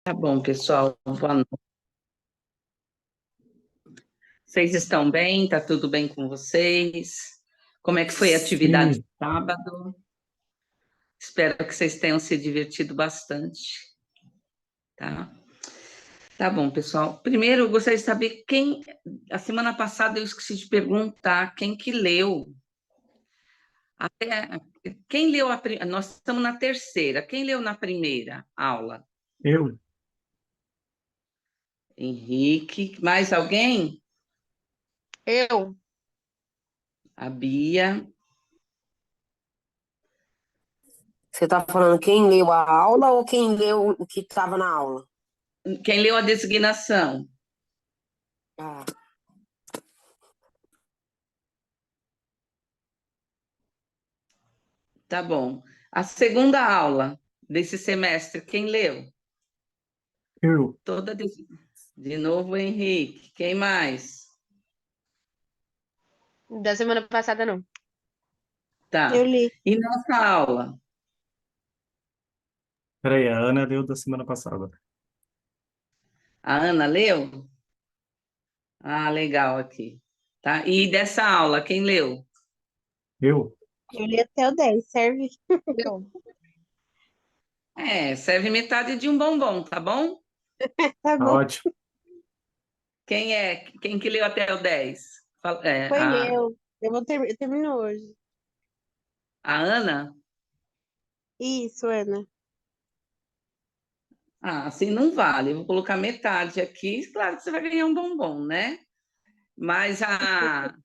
Tá bom, pessoal. Boa noite. Vocês estão bem? Tá tudo bem com vocês? Como é que foi a atividade Sim, de sábado? Espero que vocês tenham se divertido bastante, tá? Tá bom, pessoal. Primeiro, eu gostaria de saber quem... A semana passada eu esqueci de perguntar quem que leu. Até... Quem leu Nós estamos na terceira. Quem leu na primeira aula? eu, Henrique. Mais alguém? Eu, A Bia. Você está falando quem leu a aula ou quem leu o que estava na aula? Quem leu a designação? Ah, Tá bom. A segunda aula desse semestre, quem leu? eu, Toda de novo, Henrique. Quem mais? da semana passada não. Tá. Eu li. E nossa aula? peraí, a Ana leu da semana passada. A Ana leu? Ah, legal aqui. Tá? E dessa aula, quem leu? Eu? Eu li até o 10, serve? Eu. Serve metade de um bombom, tá bom? Tá Tá bom. ótimo. Quem é? Quem que leu até o 10? Foi eu. Eu termino hoje. A Ana? Isso, Ana. Ah, assim não vale. Eu vou colocar metade aqui. Claro que você vai ganhar um bombom, né? Mas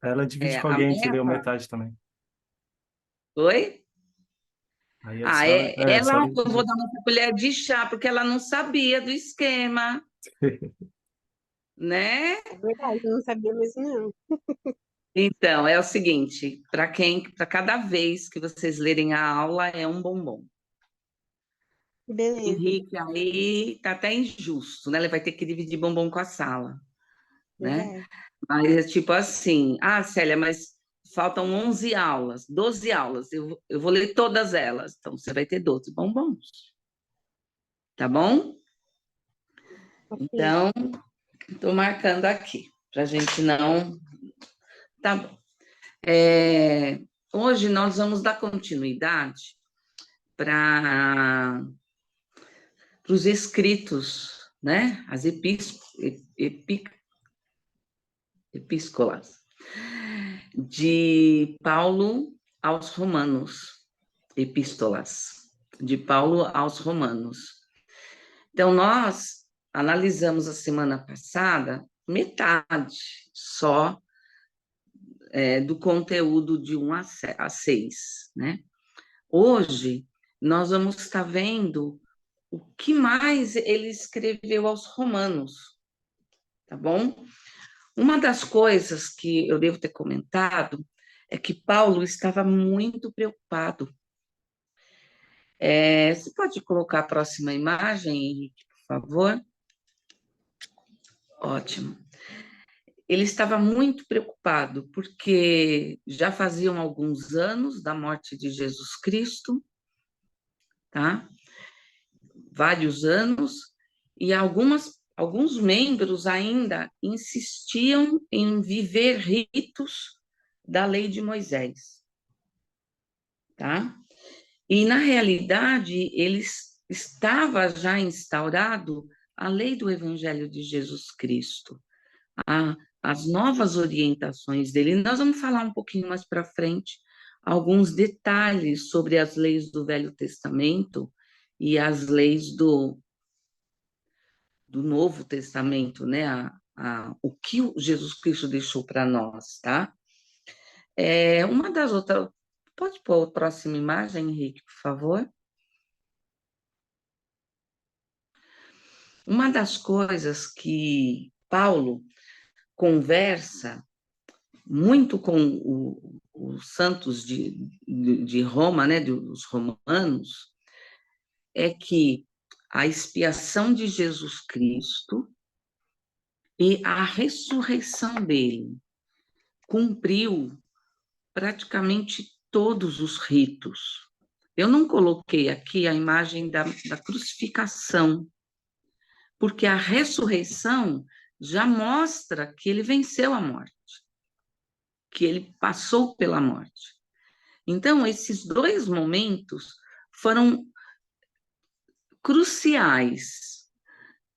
Ela divide com a alguém que leu meta... metade também. Oi? Aí a Ah, senhora, a ela, senhora eu vou dividiu. dar uma colher de chá, porque ela não sabia do esquema, né? É verdade, eu não sabia mesmo, não. Então, é o seguinte, para cada vez que vocês lerem a aula, é um bombom. Beleza, Henrique, aí tá até injusto, né? Ele vai ter que dividir bombom com a sala, né? verdade. Mas é tipo assim, Célia, mas faltam 11 aulas, 12 aulas, eu vou ler todas elas, então você vai ter 12 bombons, tá bom? Ok. Então, estou marcando aqui, para a gente não... Tá bom. Hoje nós vamos dar continuidade para os escritos, né? As epístolas de Paulo aos Romanos, epístolas de Paulo aos Romanos. Então, nós analisamos a semana passada metade só do conteúdo de 1 a 6, né? Hoje, nós vamos estar vendo o que mais ele escreveu aos romanos, tá bom? Uma das coisas que eu devo ter comentado é que Paulo estava muito preocupado. Você pode colocar a próxima imagem, Henrique, por favor? Ótimo. Ele estava muito preocupado, porque já faziam alguns anos da morte de Jesus Cristo, tá? Vários anos, e alguns membros ainda insistiam em viver ritos da lei de Moisés, tá? E, na realidade, estava já instaurado a lei do Evangelho de Jesus Cristo, as novas orientações dele. Nós vamos falar um pouquinho mais para frente alguns detalhes sobre as leis do Velho Testamento e as leis do Novo Testamento, né? O que Jesus Cristo deixou para nós, tá? Uma das outras. Pode pôr a próxima imagem, Henrique, por favor? Uma das coisas que Paulo conversa muito com os santos de Roma, né, dos romanos, é que a expiação de Jesus Cristo e a ressurreição dele cumpriu praticamente todos os ritos. Eu não coloquei aqui a imagem da crucificação, porque a ressurreição já mostra que ele venceu a morte, que ele passou pela morte. Então, esses dois momentos foram cruciais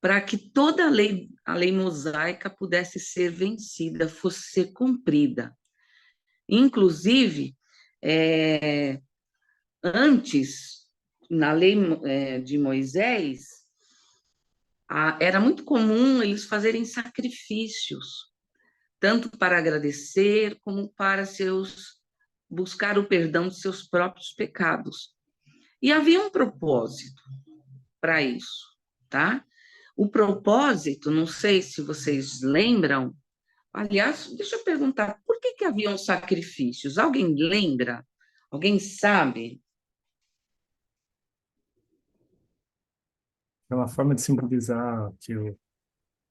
para que toda a lei mosaica pudesse ser vencida, fosse ser cumprida. Inclusive, antes, na lei de Moisés, era muito comum eles fazerem sacrifícios, tanto para agradecer, como para buscar o perdão de seus próprios pecados. E havia um propósito para isso, tá? O propósito, não sei se vocês lembram, aliás, deixa eu perguntar, por que haviam sacrifícios? Alguém lembra? Alguém sabe? É uma forma de simbolizar que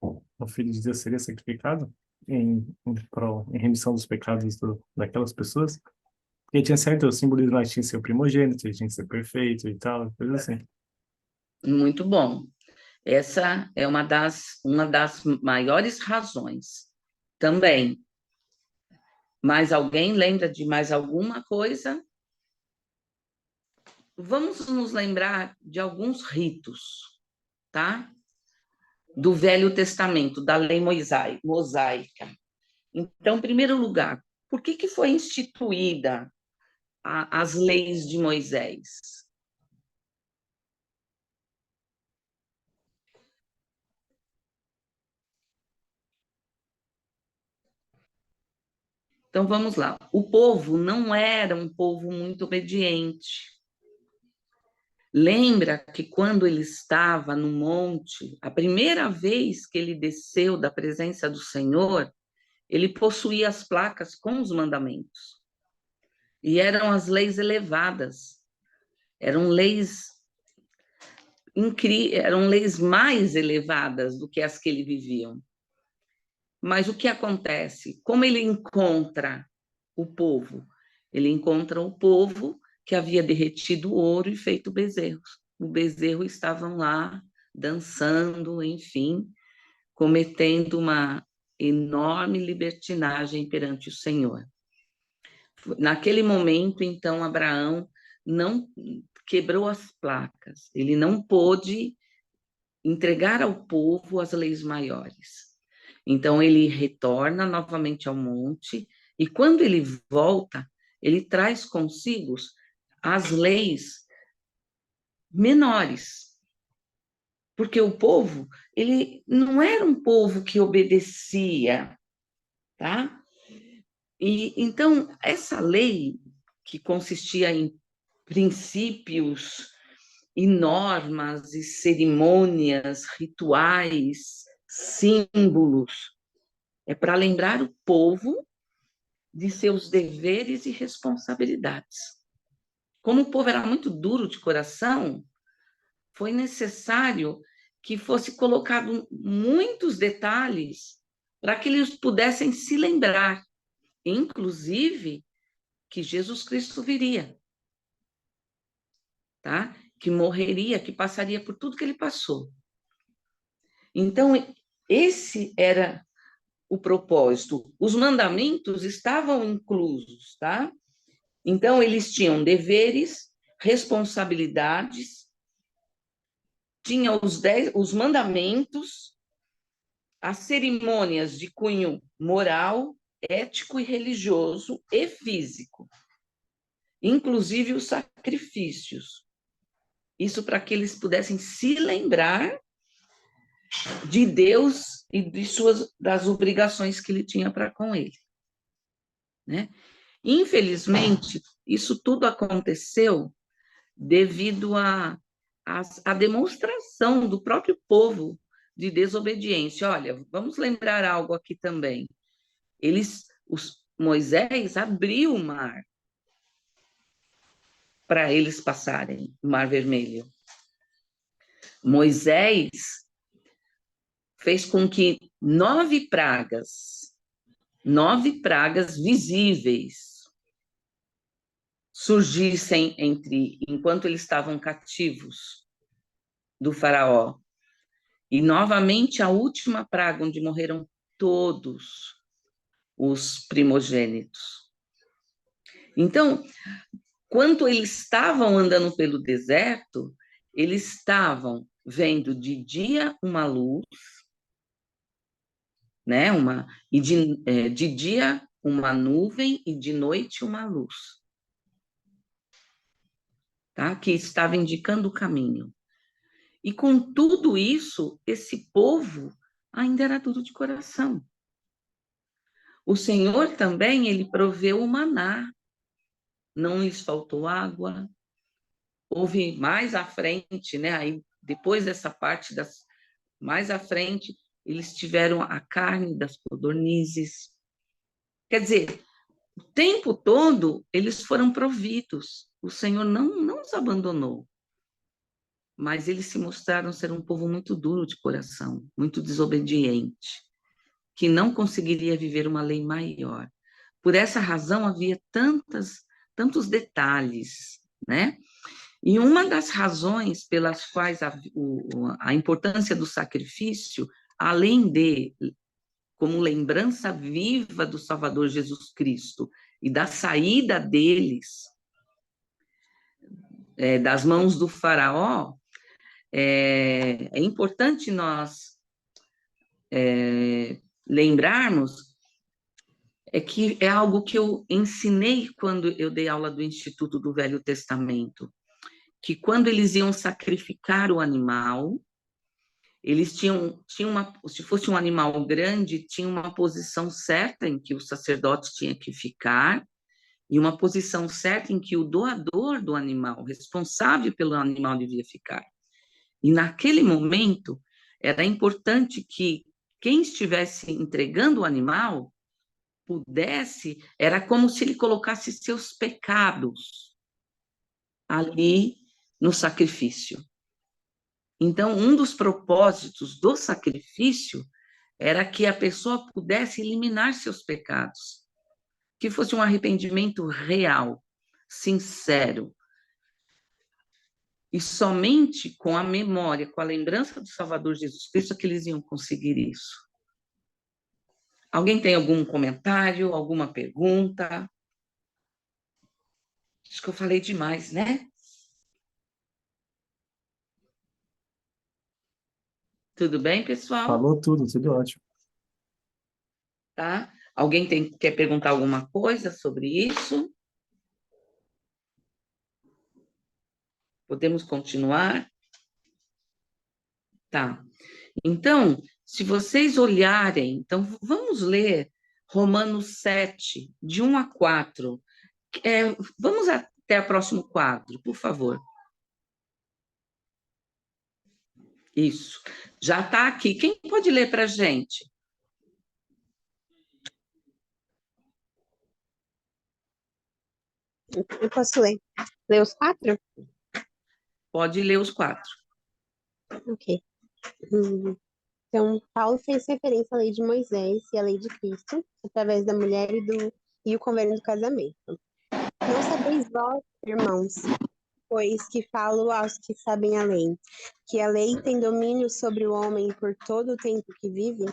o Filho de Deus seria sacrificado em remissão dos pecados daquelas pessoas. Porque tinha certo simbolismo, lá, tinha que ser o primogênito, ele tinha que ser perfeito e tal, coisa assim. Muito bom. Essa é uma das maiores razões também. Mais alguém lembra de mais alguma coisa? Vamos nos lembrar de alguns ritos, tá? Do Velho Testamento, da lei mosaica. Então, em primeiro lugar, por que foi instituída as leis de Moisés? Então, vamos lá. O povo não era um povo muito obediente. Lembra que quando ele estava no monte, a primeira vez que ele desceu da presença do Senhor, ele possuía as placas com os mandamentos. E eram as leis elevadas. Eram leis eram leis mais elevadas do que as que ele viviam. Mas o que acontece? Como ele encontra o povo? Ele encontra o povo que havia derretido o ouro e feito bezerros. O bezerro estavam lá dançando, enfim, cometendo uma enorme libertinagem perante o Senhor. Naquele momento, então, Abraão não quebrou as placas, ele não pôde entregar ao povo as leis maiores. Então, ele retorna novamente ao monte, e quando ele volta, ele traz consigo as leis menores, porque o povo, ele não era um povo que obedecia, tá? E então, essa lei, que consistia em princípios e normas e cerimônias, rituais, símbolos, é para lembrar o povo de seus deveres e responsabilidades. Como o povo era muito duro de coração, foi necessário que fosse colocado muitos detalhes para que eles pudessem se lembrar, inclusive que Jesus Cristo viria, tá? Que morreria, que passaria por tudo que ele passou. Então, esse era o propósito. Os mandamentos estavam inclusos, tá? Então, eles tinham deveres, responsabilidades, tinha os mandamentos, as cerimônias de cunho moral, ético e religioso e físico, inclusive os sacrifícios. Isso para que eles pudessem se lembrar de Deus e das obrigações que ele tinha para com ele, né? Infelizmente, isso tudo aconteceu devido à demonstração do próprio povo de desobediência. Olha, vamos lembrar algo aqui também. Moisés abriu o mar para eles passarem, o Mar Vermelho. Moisés fez com que 9 pragas visíveis, surgissem enquanto eles estavam cativos do faraó. E novamente a última praga, onde morreram todos os primogênitos. Então, quando eles estavam andando pelo deserto, eles estavam vendo de dia uma luz, né? De dia uma nuvem e de noite uma luz, tá? Que estava indicando o caminho. E com tudo isso, esse povo ainda era duro de coração. O Senhor também, ele proveu o maná, não lhes faltou água. Houve mais à frente, né? Aí, depois dessa parte, mais à frente, eles tiveram a carne das codornizes. Quer dizer, o tempo todo eles foram providos. O Senhor não os abandonou. Mas eles se mostraram ser um povo muito duro de coração, muito desobediente, que não conseguiria viver uma lei maior. Por essa razão havia tantos detalhes, né? E uma das razões pelas quais a importância do sacrifício, além de, como lembrança viva do Salvador Jesus Cristo e da saída deles das mãos do faraó, é importante nós lembrarmos que é algo que eu ensinei quando eu dei aula do Instituto do Velho Testamento, que quando eles iam sacrificar o animal, eles tinham se fosse um animal grande, tinha uma posição certa em que o sacerdote tinha que ficar, e uma posição certa em que o doador do animal, responsável pelo animal, devia ficar. E naquele momento, era importante que quem estivesse entregando o animal era como se ele colocasse seus pecados ali no sacrifício. Então, um dos propósitos do sacrifício era que a pessoa pudesse eliminar seus pecados, que fosse um arrependimento real, sincero. E somente com a memória, com a lembrança do Salvador Jesus Cristo, é que eles iam conseguir isso. Alguém tem algum comentário, alguma pergunta? Acho que eu falei demais, né? Tudo bem, pessoal? Falou tudo ótimo. Tá? Alguém quer perguntar alguma coisa sobre isso? Podemos continuar? Tá. Então, se vocês olharem, então vamos ler Romanos 7, de 1 a 4. Vamos até o próximo quadro, por favor. Isso. Já está aqui. Quem pode ler para a gente? Eu posso ler. Ler os 4? Pode ler os 4. Ok. Então, Paulo fez referência à lei de Moisés e à lei de Cristo, através da mulher e o convênio do casamento. Não sabeis vós, irmãos, pois que falo aos que sabem a lei, que a lei tem domínio sobre o homem por todo o tempo que vive?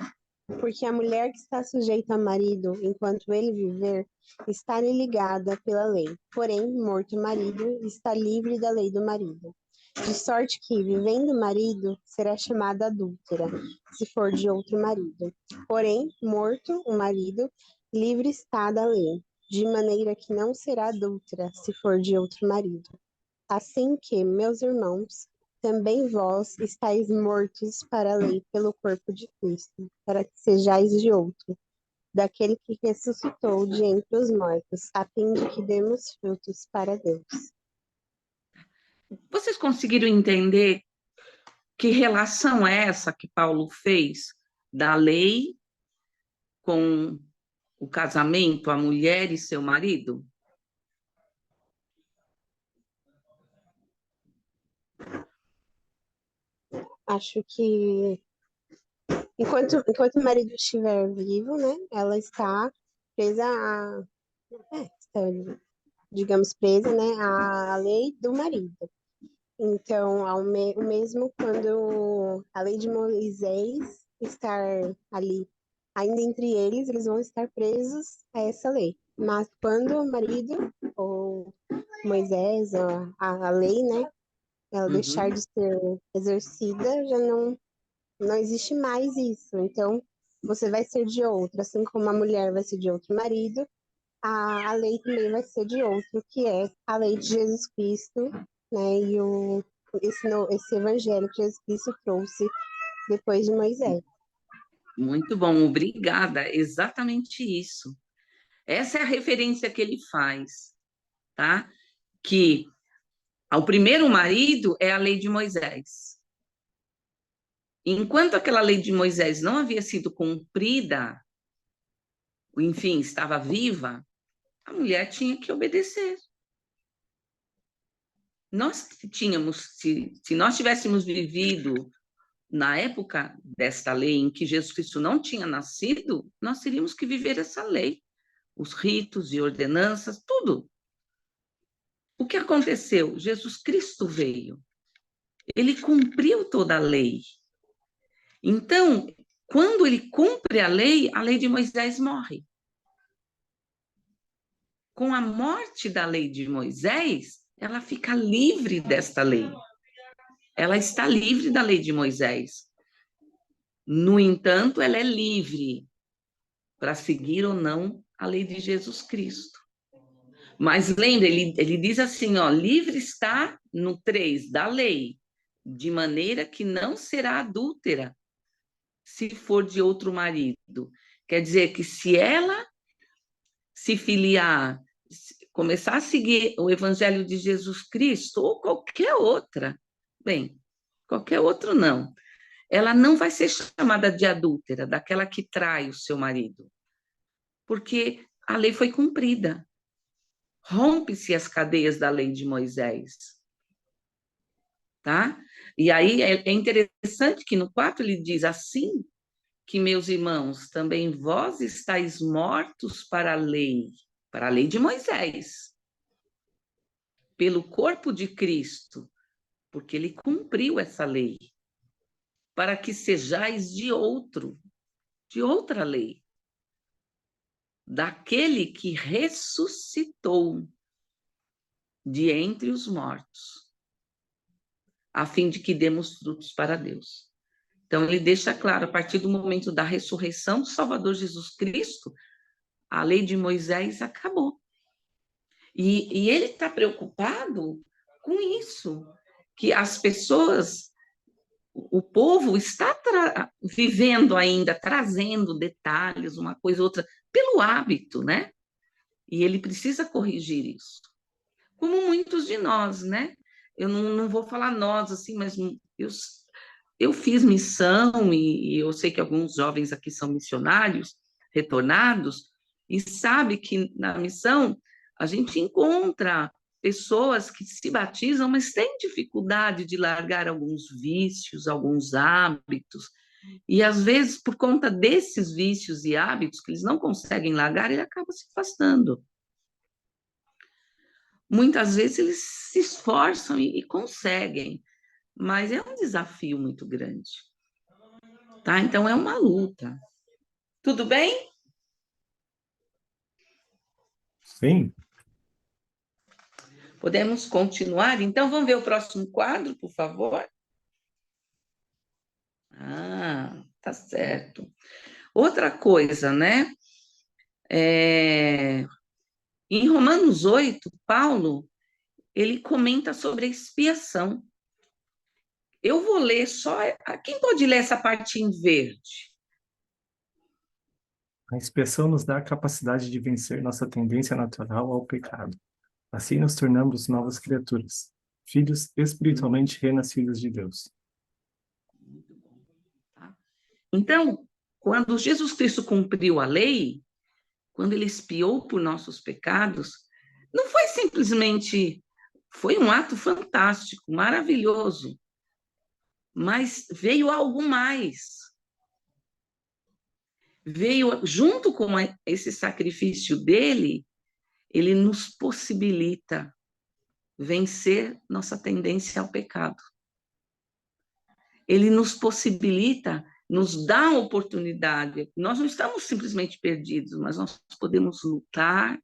Porque a mulher que está sujeita ao marido, enquanto ele viver, está-lhe ligada pela lei. Porém, morto o marido, está livre da lei do marido. De sorte que, vivendo o marido, será chamada adúltera, se for de outro marido. Porém, morto o marido, livre está da lei, de maneira que não será adúltera, se for de outro marido. Assim que, meus irmãos, também vós estáis mortos para a lei pelo corpo de Cristo, para que sejais de outro, daquele que ressuscitou de entre os mortos, a fim de que demos frutos para Deus. Vocês conseguiram entender que relação é essa que Paulo fez da lei com o casamento, a mulher e seu marido? Acho que enquanto o marido estiver vivo, né, ela está presa está, digamos, presa, né, à lei do marido. Então, o mesmo quando a lei de Moisés estar ali, ainda entre eles, eles vão estar presos a essa lei. Mas quando o marido, ou Moisés, ou a lei, né, ela deixar de ser exercida, já não existe mais isso. Então, você vai ser de outro, assim como a mulher vai ser de outro marido, a lei também vai ser de outro, que é a lei de Jesus Cristo, né? E esse evangelho que Jesus Cristo trouxe depois de Moisés. Muito bom, obrigada. Exatamente isso. Essa é a referência que ele faz, tá? Que o primeiro marido é a lei de Moisés. Enquanto aquela lei de Moisés não havia sido cumprida, enfim, estava viva, a mulher tinha que obedecer. Nós tínhamos, se nós tivéssemos vivido na época desta lei em que Jesus Cristo não tinha nascido, nós teríamos que viver essa lei, os ritos e ordenanças, tudo. O que aconteceu? Jesus Cristo veio, ele cumpriu toda a lei. Então, quando ele cumpre a lei de Moisés morre. Com a morte da lei de Moisés, ela fica livre desta lei. Ela está livre da lei de Moisés. No entanto, ela é livre para seguir ou não a lei de Jesus Cristo. Mas lembre, ele diz assim, ó, livre está no 3 da lei, de maneira que não será adúltera se for de outro marido. Quer dizer que se ela se filiar, começar a seguir o evangelho de Jesus Cristo ou qualquer outra, bem, qualquer outro não, ela não vai ser chamada de adúltera, daquela que trai o seu marido, porque a lei foi cumprida. Rompe-se as cadeias da lei de Moisés, tá? E aí é interessante que no 4 ele diz assim, que meus irmãos, também vós estáis mortos para a lei de Moisés, pelo corpo de Cristo, porque ele cumpriu essa lei, para que sejais de outra lei, daquele que ressuscitou de entre os mortos, a fim de que demos frutos para Deus. Então, ele deixa claro, a partir do momento da ressurreição do Salvador Jesus Cristo, a lei de Moisés acabou. E ele está preocupado com isso, que as pessoas, o povo está vivendo ainda, trazendo detalhes, uma coisa ou outra, pelo hábito, né? E ele precisa corrigir isso. Como muitos de nós, né? Eu não vou falar nós, assim, mas eu fiz missão e eu sei que alguns jovens aqui são missionários, retornados, e sabe que na missão a gente encontra pessoas que se batizam, mas têm dificuldade de largar alguns vícios, alguns hábitos, e às vezes por conta desses vícios e hábitos que eles não conseguem largar, ele acaba se afastando. Muitas vezes eles se esforçam e conseguem, mas é um desafio muito grande. Tá? Então é uma luta. Tudo bem? Sim. Podemos continuar? Então vamos ver o próximo quadro, por favor. Ah, tá certo. Outra coisa, né? Em Romanos 8, Paulo, ele comenta sobre a expiação. Eu vou ler só. Quem pode ler essa parte em verde? A expiação nos dá a capacidade de vencer nossa tendência natural ao pecado. Assim nos tornamos novas criaturas, filhos espiritualmente renascidos de Deus. Então, quando Jesus Cristo cumpriu a lei, quando ele expiou por nossos pecados, não foi simplesmente, foi um ato fantástico, maravilhoso, mas veio algo mais. Veio, junto com esse sacrifício dele, ele nos possibilita vencer nossa tendência ao pecado. Ele nos possibilita, nos dá a oportunidade. Nós não estamos simplesmente perdidos, mas nós podemos lutar,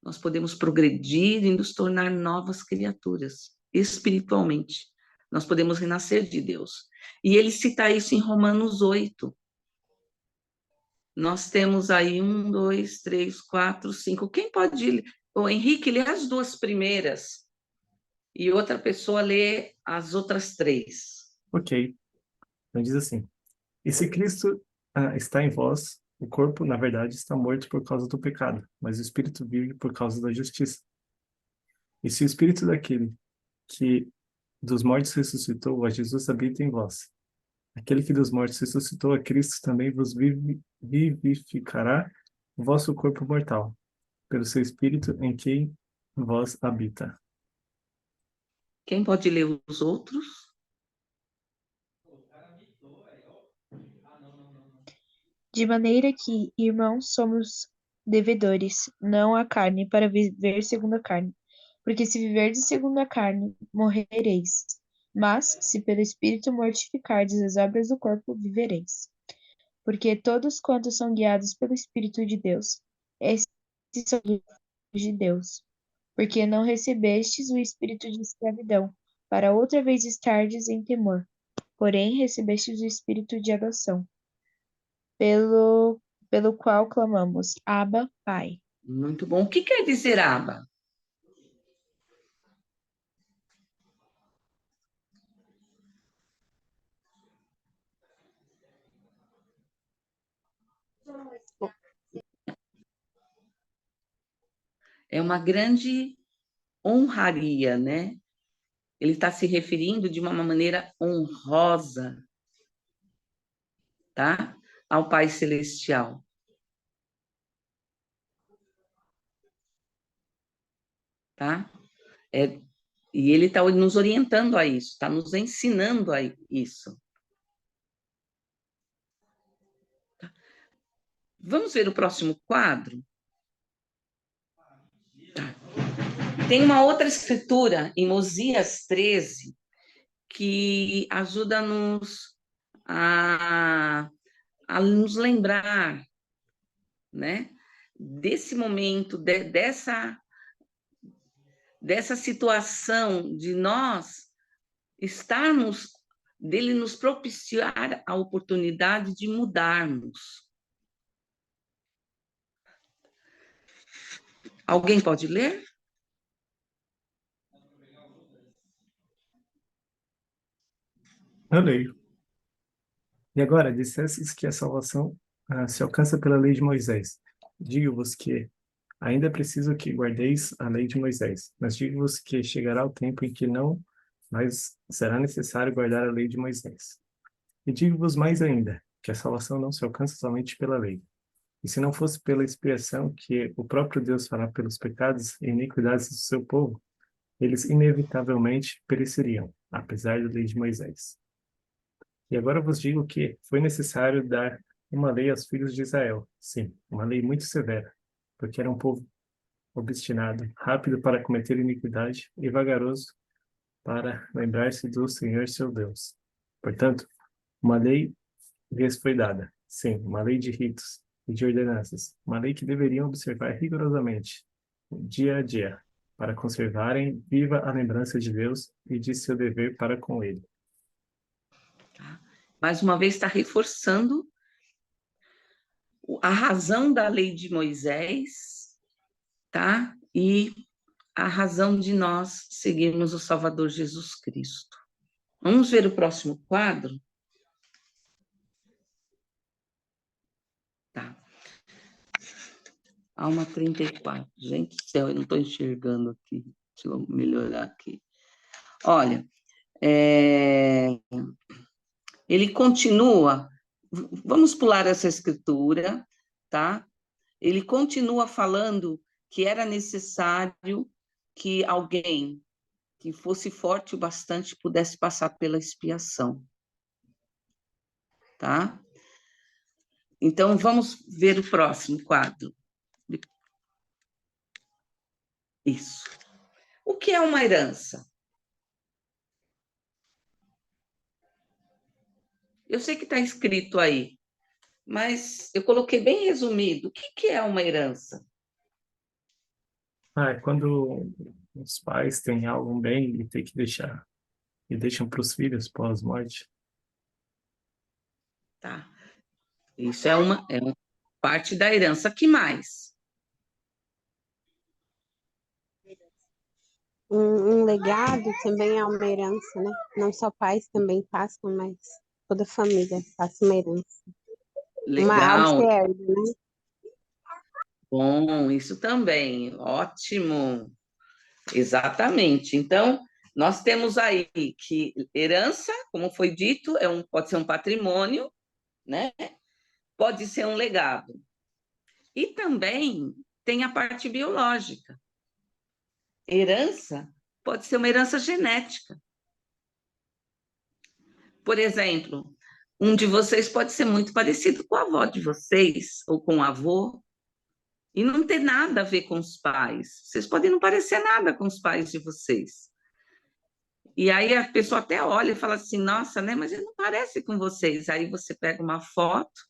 nós podemos progredir e nos tornar novas criaturas, espiritualmente. Nós podemos renascer de Deus. E ele cita isso em Romanos 8. Nós temos aí 1, 2, 3, 4, 5. Quem pode... O Henrique, lê as 2 primeiras e outra pessoa lê as outras 3. Ok. Então diz assim: e se Cristo está em vós, o corpo, na verdade, está morto por causa do pecado, mas o espírito vive por causa da justiça. E se o espírito daquele que dos mortos ressuscitou, a Jesus habita em vós, aquele que dos mortos ressuscitou a Cristo também vos vivificará o vosso corpo mortal, pelo seu espírito em quem vós habita. Quem pode ler os outros? De maneira que, irmãos, somos devedores, não à carne, para viver segundo a carne. Porque se viverdes segundo a carne, morrereis. Mas, se pelo Espírito mortificardes as obras do corpo, vivereis. Porque todos quantos são guiados pelo Espírito de Deus, esses são filhos de Deus. Porque não recebestes o espírito de escravidão, para outra vez estardes em temor. Porém, recebestes o espírito de adoção, pelo qual clamamos, Abba, Pai. Muito bom. O que quer dizer aba? É uma grande honraria, né? Ele está se referindo de uma maneira honrosa, tá? Ao Pai Celestial. Tá? E ele está nos orientando a isso, está nos ensinando a isso. Tá? Vamos ver o próximo quadro? Tá. Tem uma outra escritura, em Osias 13, que ajuda-nos a nos lembrar, né, desse momento, dessa situação de nós estarmos, dele nos propiciar a oportunidade de mudarmos. Alguém pode ler? Eu leio. E agora, dissestes que a salvação se alcança pela lei de Moisés. Digo-vos que ainda é preciso que guardeis a lei de Moisés, mas digo-vos que chegará o tempo em que não mais será necessário guardar a lei de Moisés. E digo-vos mais ainda, que a salvação não se alcança somente pela lei. E se não fosse pela expiação que o próprio Deus fará pelos pecados e iniquidades do seu povo, eles inevitavelmente pereceriam, apesar da lei de Moisés. E agora vos digo que foi necessário dar uma lei aos filhos de Israel, sim, uma lei muito severa, porque era um povo obstinado, rápido para cometer iniquidade e vagaroso para lembrar-se do Senhor seu Deus. Portanto, uma lei lhes foi dada, sim, uma lei de ritos e de ordenanças, uma lei que deveriam observar rigorosamente, dia a dia, para conservarem viva a lembrança de Deus e de seu dever para com ele. Mais uma vez está reforçando a razão da lei de Moisés, tá? E a razão de nós seguirmos o Salvador Jesus Cristo. Vamos ver o próximo quadro? Tá. Alma 34. Gente do céu, eu não estou enxergando aqui. Deixa eu melhorar aqui. Olha, ele continua, vamos pular essa escritura, tá? Ele continua falando que era necessário que alguém que fosse forte o bastante pudesse passar pela expiação, tá? Então, vamos ver o próximo quadro. Isso. O O que é uma herança? Eu sei que está escrito aí, mas eu coloquei bem resumido. O que é uma herança? É quando os pais têm algum bem e tem que deixar, e deixam para os filhos pós-morte. Tá. Isso é uma parte da herança. Que mais? Um legado também é uma herança, né? Não só pais também passam, mas toda família passa uma herança. Algo que Legal, você herda, né? bom, isso também. Ótimo. Exatamente. Então, nós temos aí que herança, como foi dito, pode ser um patrimônio, né? Pode ser um legado. E também tem a parte biológica. Herança pode ser uma herança genética. Por exemplo, um de vocês pode ser muito parecido com a avó de vocês, ou com o avô, e não ter nada a ver com os pais. Vocês podem não parecer nada com os pais de vocês. E aí a pessoa até olha e fala assim, nossa, né? Mas ele não parece com vocês. Aí você pega uma foto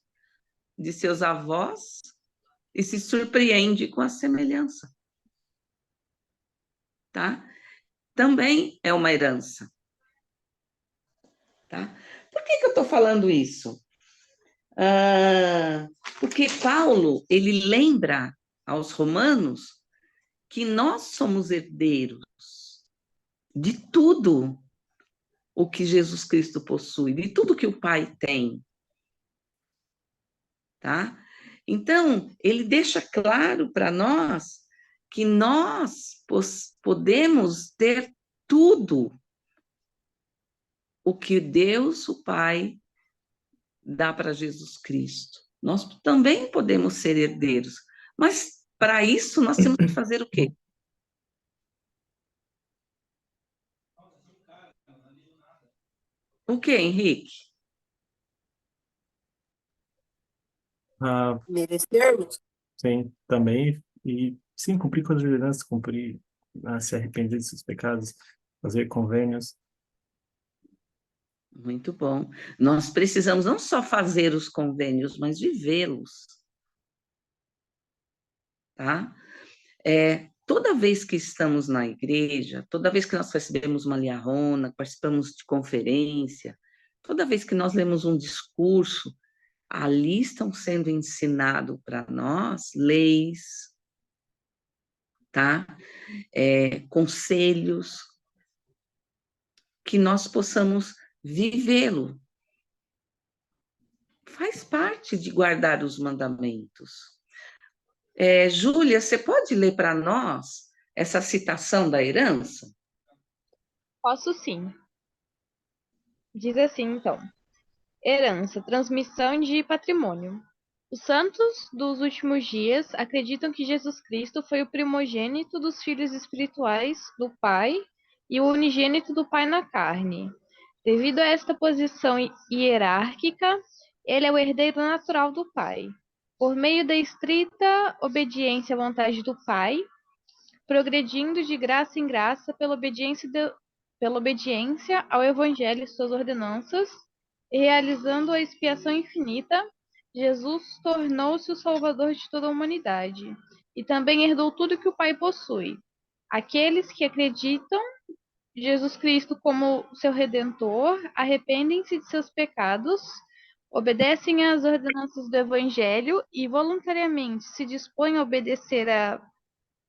de seus avós e se surpreende com a semelhança, tá? Também é uma herança, tá? Por que eu estou falando isso? Porque Paulo, ele lembra aos romanos que nós somos herdeiros de tudo o que Jesus Cristo possui, de tudo que o Pai tem, tá? Então, ele deixa claro para nós que nós podemos ter tudo o que Deus, o Pai, dá para Jesus Cristo. Nós também podemos ser herdeiros, mas para isso nós temos que fazer o quê? O quê, Henrique? Ah, Merecermos? sim, também. E sim, cumprir com as ordenanças, cumprir, se arrepender de seus pecados, fazer convênios. Muito bom. Nós precisamos não só fazer os convênios, mas vivê-los, tá? Toda vez que estamos na igreja, toda vez que nós recebemos uma liarrona, participamos de conferência, toda vez que nós lemos um discurso, ali estão sendo ensinado para nós leis, tá? Conselhos, que nós possamos vivê-lo. Faz parte de guardar os mandamentos. Júlia, você pode ler para nós essa citação da herança? Posso sim. Diz assim, então. Herança, transmissão de patrimônio. Os santos dos últimos dias acreditam que Jesus Cristo foi o primogênito dos filhos espirituais do Pai e o unigênito do Pai na carne. Devido a esta posição hierárquica, ele é o herdeiro natural do Pai. Por meio da estrita obediência à vontade do Pai, progredindo de graça em graça pela obediência ao Evangelho e suas ordenanças, e realizando a expiação infinita, Jesus tornou-se o Salvador de toda a humanidade, e também herdou tudo que o Pai possui. Aqueles que acreditam Jesus Cristo como seu Redentor arrependem-se de seus pecados, obedecem às ordenanças do Evangelho e voluntariamente se dispõem a obedecer à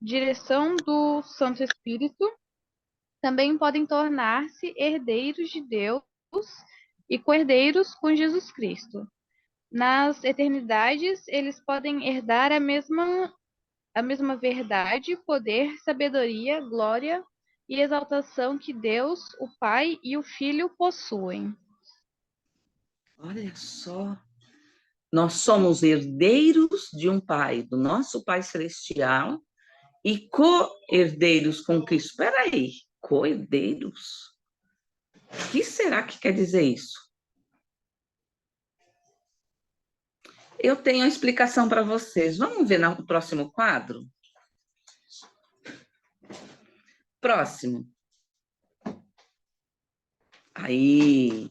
direção do Santo Espírito, também podem tornar-se herdeiros de Deus e co-herdeiros com Jesus Cristo. Nas eternidades, eles podem herdar a mesma verdade, poder, sabedoria, glória e exaltação que Deus, o Pai e o Filho possuem. Olha só, nós somos herdeiros de um Pai, do nosso Pai Celestial, e co-herdeiros com Cristo. Espera aí, co-herdeiros? O que será que quer dizer isso? Eu tenho a explicação para vocês. Vamos ver no próximo quadro? Próximo. Aí.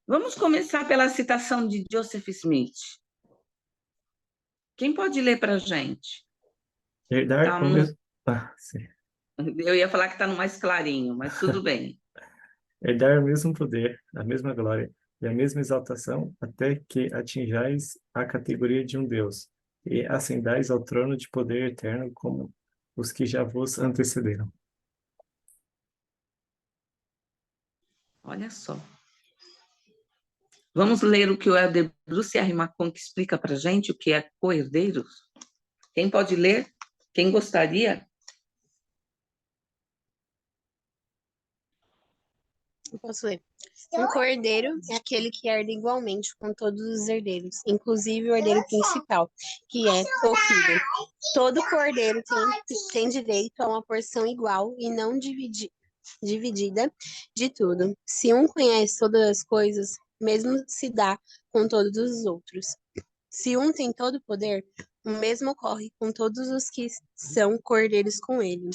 Vamos começar pela citação de Joseph Smith. Quem pode ler para a gente? Herdar Tá o mesmo... sim. Eu ia falar que está no mais clarinho, mas tudo bem. Herdar o mesmo poder, a mesma glória e a mesma exaltação, até que atinjais a categoria de um Deus, e ascendais ao trono de poder eterno como os que já vos antecederam. Olha só. Vamos ler o que o Helder Bruce Arrimacon explica para a gente o que é co-herdeiros? Quem pode ler? Quem gostaria? Eu posso ler. Um co-herdeiro é aquele que herda igualmente com todos os herdeiros, inclusive o herdeiro principal, que é o filho. Todo co-herdeiro tem direito a uma porção igual e não dividida de tudo. Se um conhece todas as coisas, mesmo se dá com todos os outros. Se um tem todo o poder, o mesmo ocorre com todos os que são co-herdeiros com ele.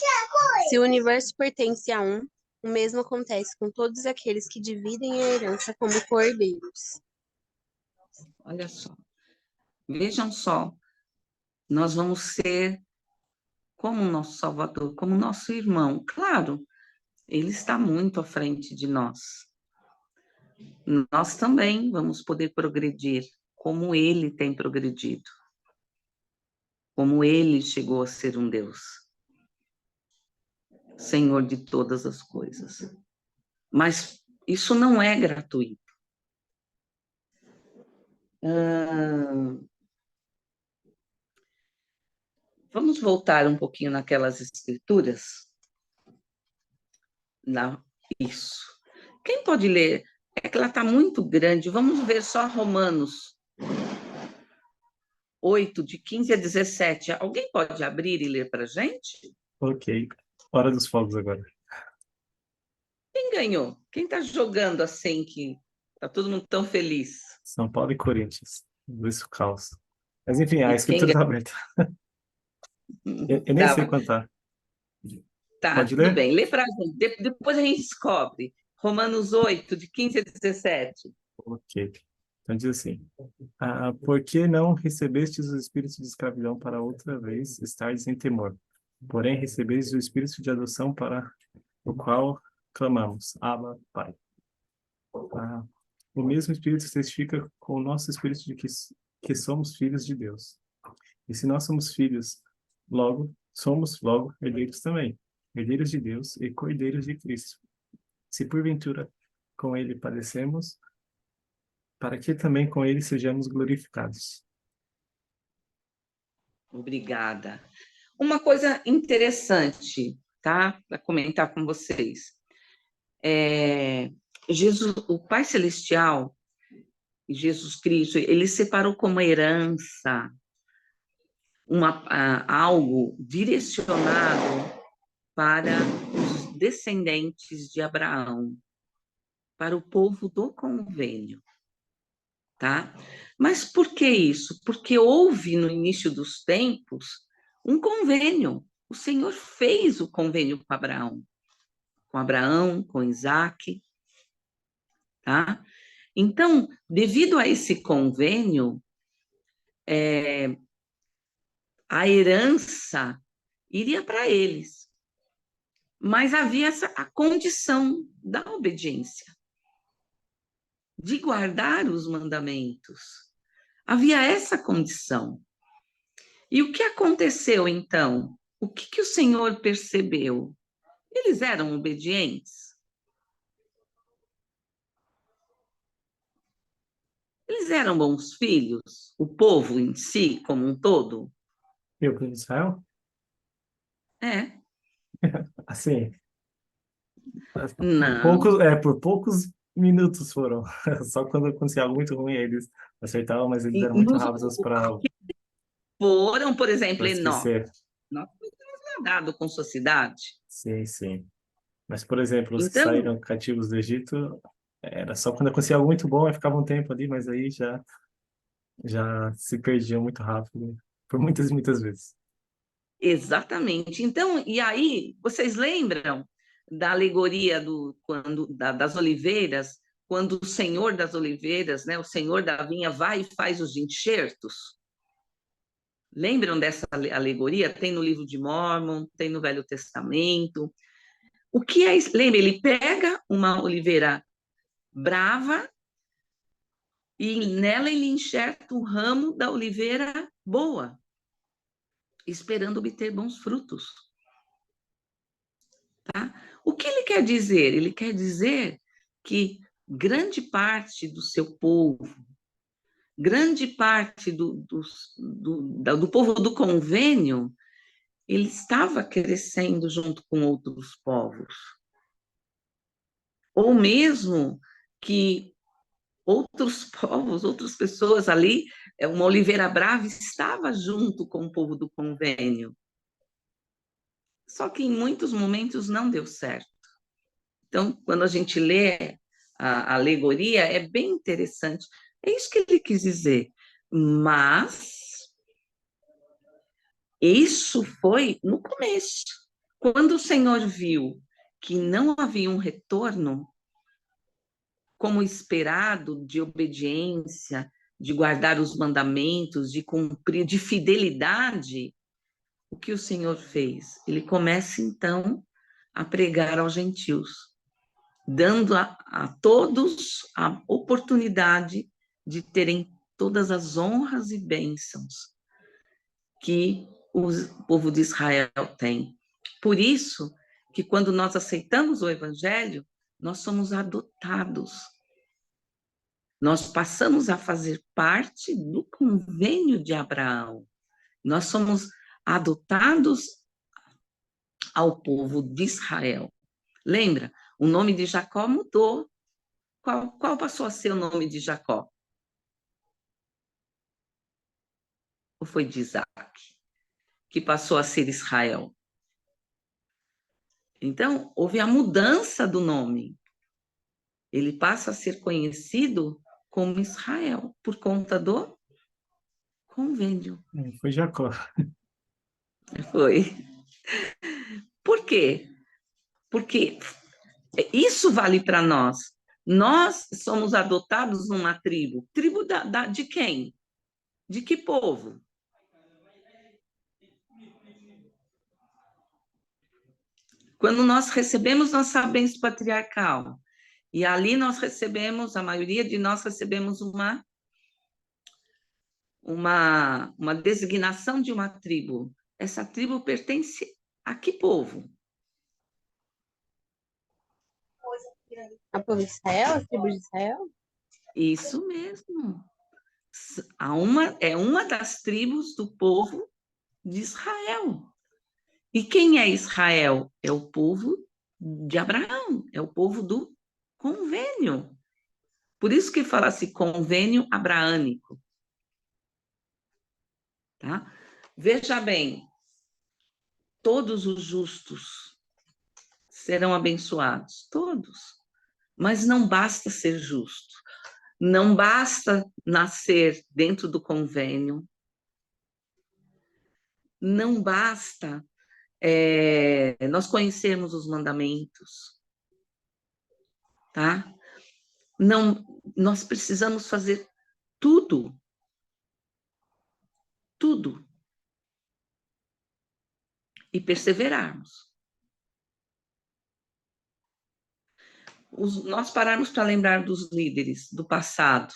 Se o universo pertence a um, o mesmo acontece com todos aqueles que dividem a herança como co-herdeiros. Olha só. Vejam só. Nós vamos ser como o nosso Salvador, como o nosso irmão. Claro, ele está muito à frente de nós. Nós também vamos poder progredir como ele tem progredido. Como ele chegou a ser um Deus. Senhor de todas as coisas. Mas isso não é gratuito. Vamos voltar um pouquinho naquelas escrituras? Não, isso. Quem pode ler? É que ela está muito grande. Vamos ver só Romanos 8, de 15 a 17. Alguém pode abrir e ler para a gente? Ok. Hora dos fogos agora. Quem ganhou? Quem está jogando assim que está todo mundo tão feliz? São Paulo e Corinthians. Isso, caos. Mas enfim, a E quem escritura está aberta. Eu nem sei ganhou? quanto tá. Tá, Pode tudo ler? bem. Lê para a gente. Depois a gente descobre. Romanos 8, de 15 a 17. Ok. Então diz assim: por que não recebestes o espírito de escravidão para outra vez estardes em temor? Porém, recebestes o espírito de adoção para o qual clamamos, Abba, Pai. O mesmo espírito testifica com o nosso espírito de que somos filhos de Deus. E se nós somos filhos, somos logo herdeiros também, herdeiros de Deus e co-herdeiros de Cristo. Se porventura com ele padecemos, para que também com ele sejamos glorificados. Obrigada. Uma coisa interessante, tá? Para comentar com vocês. Jesus, o Pai Celestial, Jesus Cristo, ele separou como herança algo direcionado para os descendentes de Abraão, para o povo do convênio, tá? Mas por que isso? Porque houve no início dos tempos um convênio. O Senhor fez o convênio com Abraão, com Isaac, tá? Então, devido a esse convênio, a herança iria para eles. Mas havia a condição da obediência, de guardar os mandamentos. Havia essa condição. E o que aconteceu, então? O que o Senhor percebeu? Eles eram obedientes? Eles eram bons filhos? O povo em si, como um todo? E o povo de Israel? É. Assim, Não. por poucos minutos foram. Só quando acontecia algo muito ruim, eles acertavam, mas eles eram muito rápidos para Foram, por exemplo, Enoque. esquecer. Nós fomos transladado com sua cidade. Sim, sim. Mas, por exemplo, os que Então, saíram cativos do Egito, era só quando acontecia algo muito bom, aí ficava um tempo ali, mas aí já se perdiam muito rápido, por muitas e muitas vezes. Exatamente. Então, e aí, vocês lembram da alegoria das oliveiras, quando o senhor das oliveiras, né, o senhor da vinha, vai e faz os enxertos? Lembram dessa alegoria? Tem no livro de Mórmon, tem no Velho Testamento. O que é isso? Lembra, ele pega uma oliveira brava e nela ele enxerta o ramo da oliveira boa, esperando obter bons frutos. Tá? O que ele quer dizer? Ele quer dizer que grande parte do seu povo, grande parte do povo do convênio, ele estava crescendo junto com outros povos. Ou mesmo que outros povos, outras pessoas ali, uma oliveira brava estava junto com o povo do convênio. Só que em muitos momentos não deu certo. Então, quando a gente lê a alegoria, é bem interessante. É isso que ele quis dizer. Mas isso foi no começo. Quando o Senhor viu que não havia um retorno, como esperado, de obediência, de guardar os mandamentos, de cumprir, de fidelidade, o que o Senhor fez? Ele começa, então, a pregar aos gentios, dando a todos a oportunidade de terem todas as honras e bênçãos que o povo de Israel tem. Por isso que quando nós aceitamos o Evangelho, nós somos adotados. Nós passamos a fazer parte do convênio de Abraão. Nós somos adotados ao povo de Israel. Lembra? O nome de Jacó mudou. Qual passou a ser o nome de Jacó? Ou foi de Isaac? Que passou a ser Israel. Então, houve a mudança do nome. Ele passa a ser conhecido como Israel, por conta do convênio. Foi Jacó. Foi. Por quê? Porque isso vale para nós. Nós somos adotados numa tribo. Tribo de quem? De que povo? Quando nós recebemos nossa bênção patriarcal, e ali nós recebemos, a maioria de nós recebemos uma designação de uma tribo. Essa tribo pertence a que povo? A povo de Israel, as tribos de Israel? Isso mesmo. É uma das tribos do povo de Israel. E quem é Israel? É o povo de Abraão, é o povo do convênio. Por isso que fala-se convênio abraânico. Tá? Veja bem, todos os justos serão abençoados, todos. Mas não basta ser justo, não basta nascer dentro do convênio, não basta nós conhecermos os mandamentos, tá? Não, nós precisamos fazer tudo, tudo, e perseverarmos. Nós pararmos para lembrar dos líderes do passado,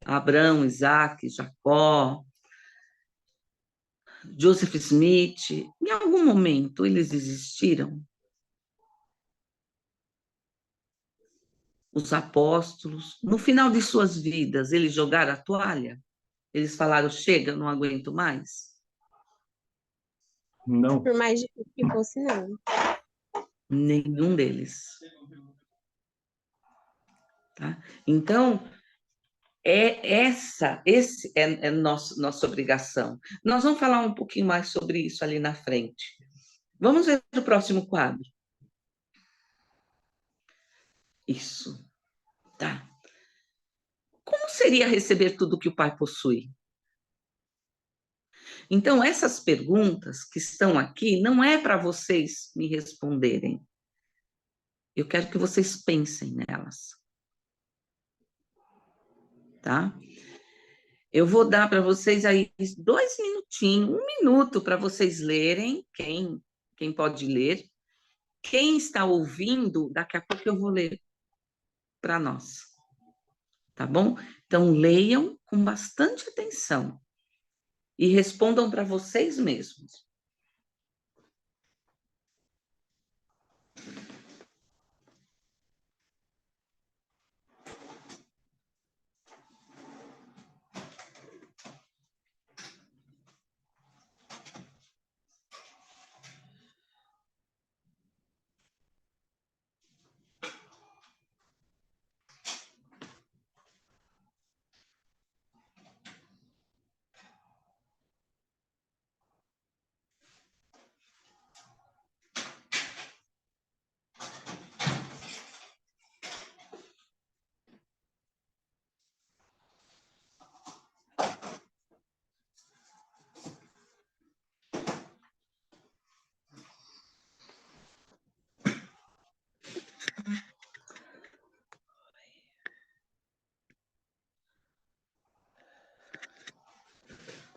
Abraão, Isaac, Jacó, Joseph Smith, em algum momento eles existiram? Os apóstolos, no final de suas vidas, eles jogaram a toalha? Eles falaram, chega, não aguento mais? Não. Por mais difícil que fosse, não. Nenhum deles. Tá? Então, essa é nossa obrigação. Nós vamos falar um pouquinho mais sobre isso ali na frente. Vamos ver o próximo quadro. Isso. Tá. Como seria receber tudo que o Pai possui? Então, essas perguntas que estão aqui não é para vocês me responderem. Eu quero que vocês pensem nelas. Tá? Eu vou dar para vocês aí 2 minutinhos, 1 minuto para vocês lerem, quem pode ler. Quem está ouvindo, daqui a pouco eu vou ler para nós. Tá bom? Então, leiam com bastante atenção e respondam para vocês mesmos.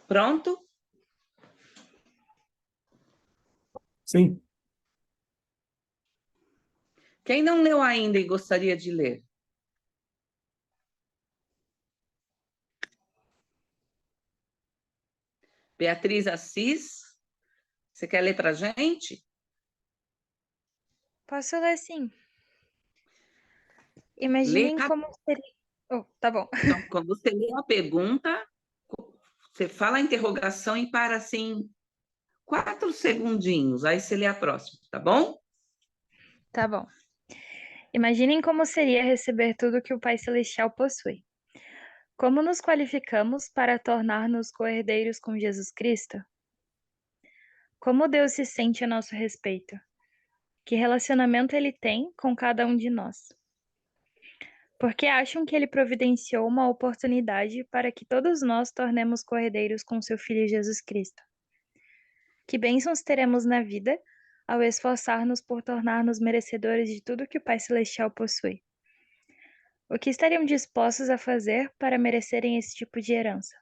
Pronto? Sim. Quem não leu ainda e gostaria de ler? Beatriz Assis, você quer ler para a gente? Posso ler sim. Lê Imaginem cada... como seria. Oh, tá bom. Então, quando você lê a pergunta, você fala a interrogação e para assim 4 segundinhos, aí você lê a próxima, tá bom? Tá bom. Imaginem como seria receber tudo que o Pai Celestial possui. Como nos qualificamos para tornar-nos co-herdeiros com Jesus Cristo? Como Deus se sente a nosso respeito? Que relacionamento ele tem com cada um de nós? Porque acham que ele providenciou uma oportunidade para que todos nós tornemos co-herdeiros com seu Filho Jesus Cristo. Que bênçãos teremos na vida ao esforçar-nos por tornar-nos merecedores de tudo que o Pai Celestial possui. O que estariam dispostos a fazer para merecerem esse tipo de herança?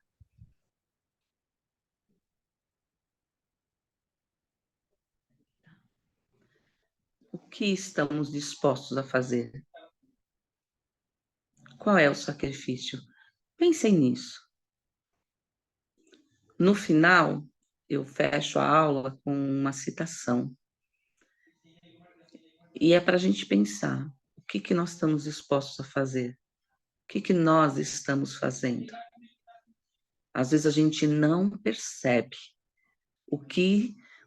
O que estamos dispostos a fazer? Qual é o sacrifício? Pensem nisso. No final, eu fecho a aula com uma citação. E é para a gente pensar, o que nós estamos dispostos a fazer? O que nós estamos fazendo? Às vezes a gente não percebe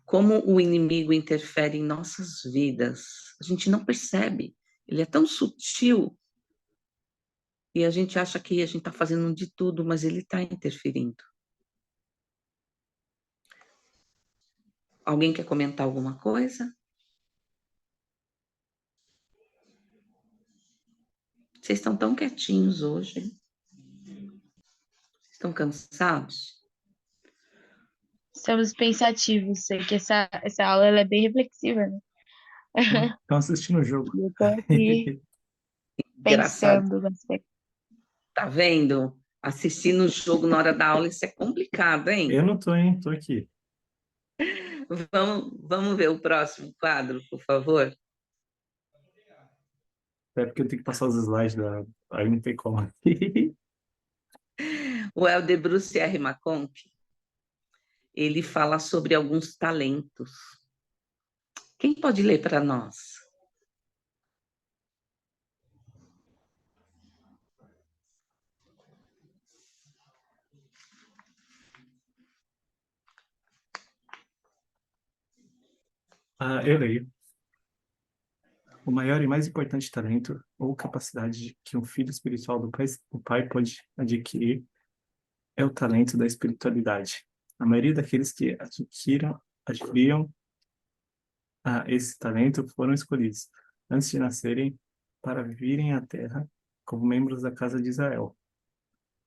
como o inimigo interfere em nossas vidas. A gente não percebe. Ele é tão sutil e a gente acha que a gente está fazendo de tudo, mas ele está interferindo. Alguém quer comentar alguma coisa? Vocês estão tão quietinhos hoje. Estão cansados? Estamos pensativos. Sei que essa aula ela é bem reflexiva, né? Estão assistindo o jogo. Eu tô aqui Engraçado. pensando bastante. Tá vendo? Assistindo o jogo na hora da aula, isso é complicado, hein? Eu não tô, hein? Tô aqui. Vamos ver o próximo quadro, por favor. É porque eu tenho que passar os slides da... Aí não tem como. O Helder Bruce R. McConkie, ele fala sobre alguns talentos. Quem pode ler para nós? Eu leio. O maior e mais importante talento ou capacidade que um filho espiritual do pai pode adquirir é o talento da espiritualidade. A maioria daqueles que adquiriam esse talento foram escolhidos antes de nascerem para virem à Terra como membros da casa de Israel.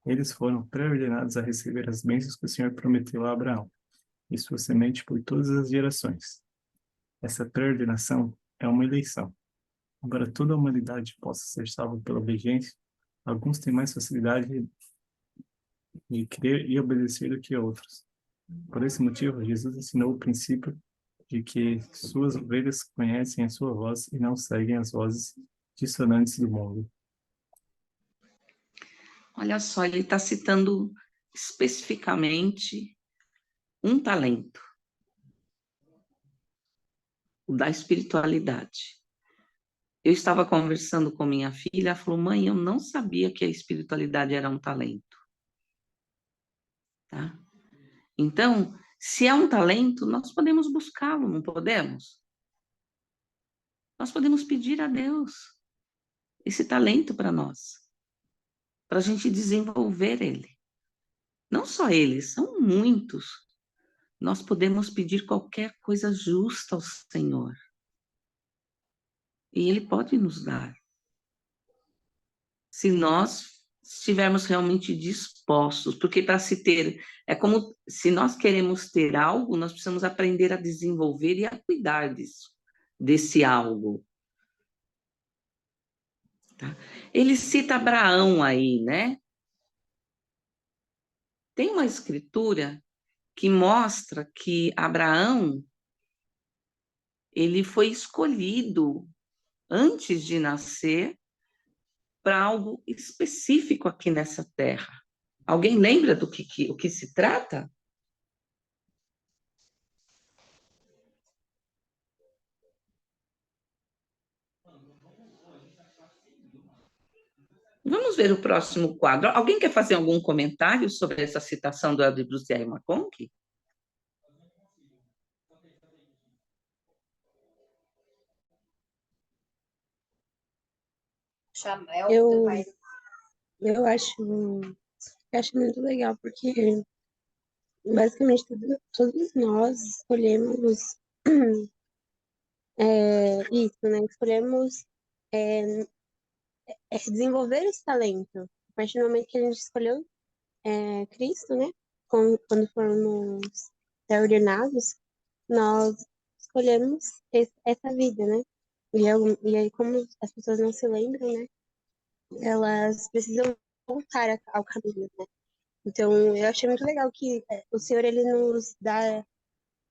Eles foram pré-ordenados a receber as bênçãos que o Senhor prometeu a Abraão. e sua semente por todas as gerações. Essa pré-ordenação é uma eleição. Embora toda a humanidade possa ser salva pela obediência, alguns têm mais facilidade de crer e obedecer do que outros. Por esse motivo, Jesus ensinou o princípio de que suas ovelhas conhecem a sua voz e não seguem as vozes dissonantes do mundo. Olha só, ele está citando especificamente um talento, o da espiritualidade. Eu estava conversando com minha filha, ela falou, mãe, eu não sabia que a espiritualidade era um talento. Tá? Então, se é um talento, nós podemos buscá-lo, não podemos? Nós podemos pedir a Deus esse talento para nós, para a gente desenvolver ele. Não só ele, são muitos. Nós podemos pedir qualquer coisa justa ao Senhor. E Ele pode nos dar. Se nós estivermos realmente dispostos, porque para se ter, é como se nós queremos ter algo, nós precisamos aprender a desenvolver e a cuidar disso, desse algo. Tá? Ele cita Abraão aí, né? Tem uma escritura que mostra que Abraão, ele foi escolhido antes de nascer para algo específico aqui nessa terra. Alguém lembra do o que se trata? Vamos ver o próximo quadro. Alguém quer fazer algum comentário sobre essa citação do Elder Bruce R. McConkie? Eu acho muito legal, porque basicamente todos nós escolhemos isso, né? Escolhemos desenvolver esse talento. A partir do momento que a gente escolheu Cristo, né? Quando formos ordenados, nós escolhemos essa vida, né? E aí, como as pessoas não se lembram, né? Elas precisam voltar ao caminho, né? Então, eu achei muito legal que o Senhor, ele nos dá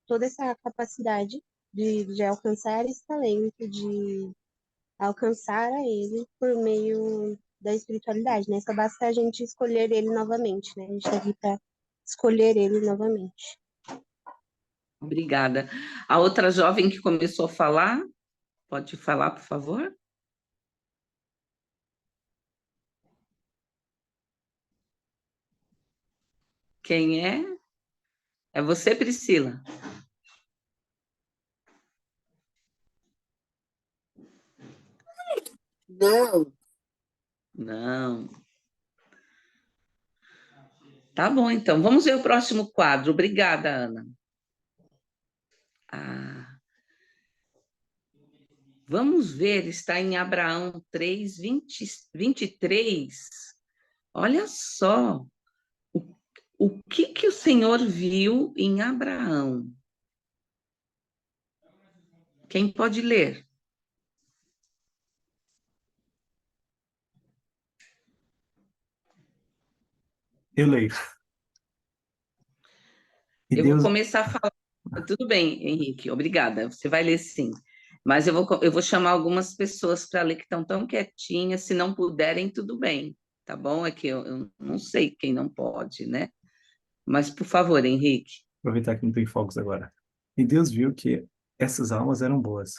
toda essa capacidade de alcançar esse talento, de alcançar a Ele por meio da espiritualidade, né? Só basta a gente escolher Ele novamente, né? A gente está aqui para escolher Ele novamente. Obrigada. A outra jovem que começou a falar, pode falar, por favor? Quem é? É você, Priscila? Não, Não. Tá bom, então. Vamos ver o próximo quadro. Obrigada, Ana. Vamos ver, está em Abraão 3, 23. Olha só o que o Senhor viu em Abraão. Quem pode ler? Eu leio. E Eu Deus, vou começar a falar. Tudo bem, Henrique, obrigada. Você vai ler sim. Mas eu vou chamar algumas pessoas para ler que estão tão quietinhas. Se não puderem, tudo bem, tá bom? É que eu não sei quem não pode, né? Mas, por favor, Henrique. aproveitar que não tem fogos agora. E Deus viu que essas almas eram boas.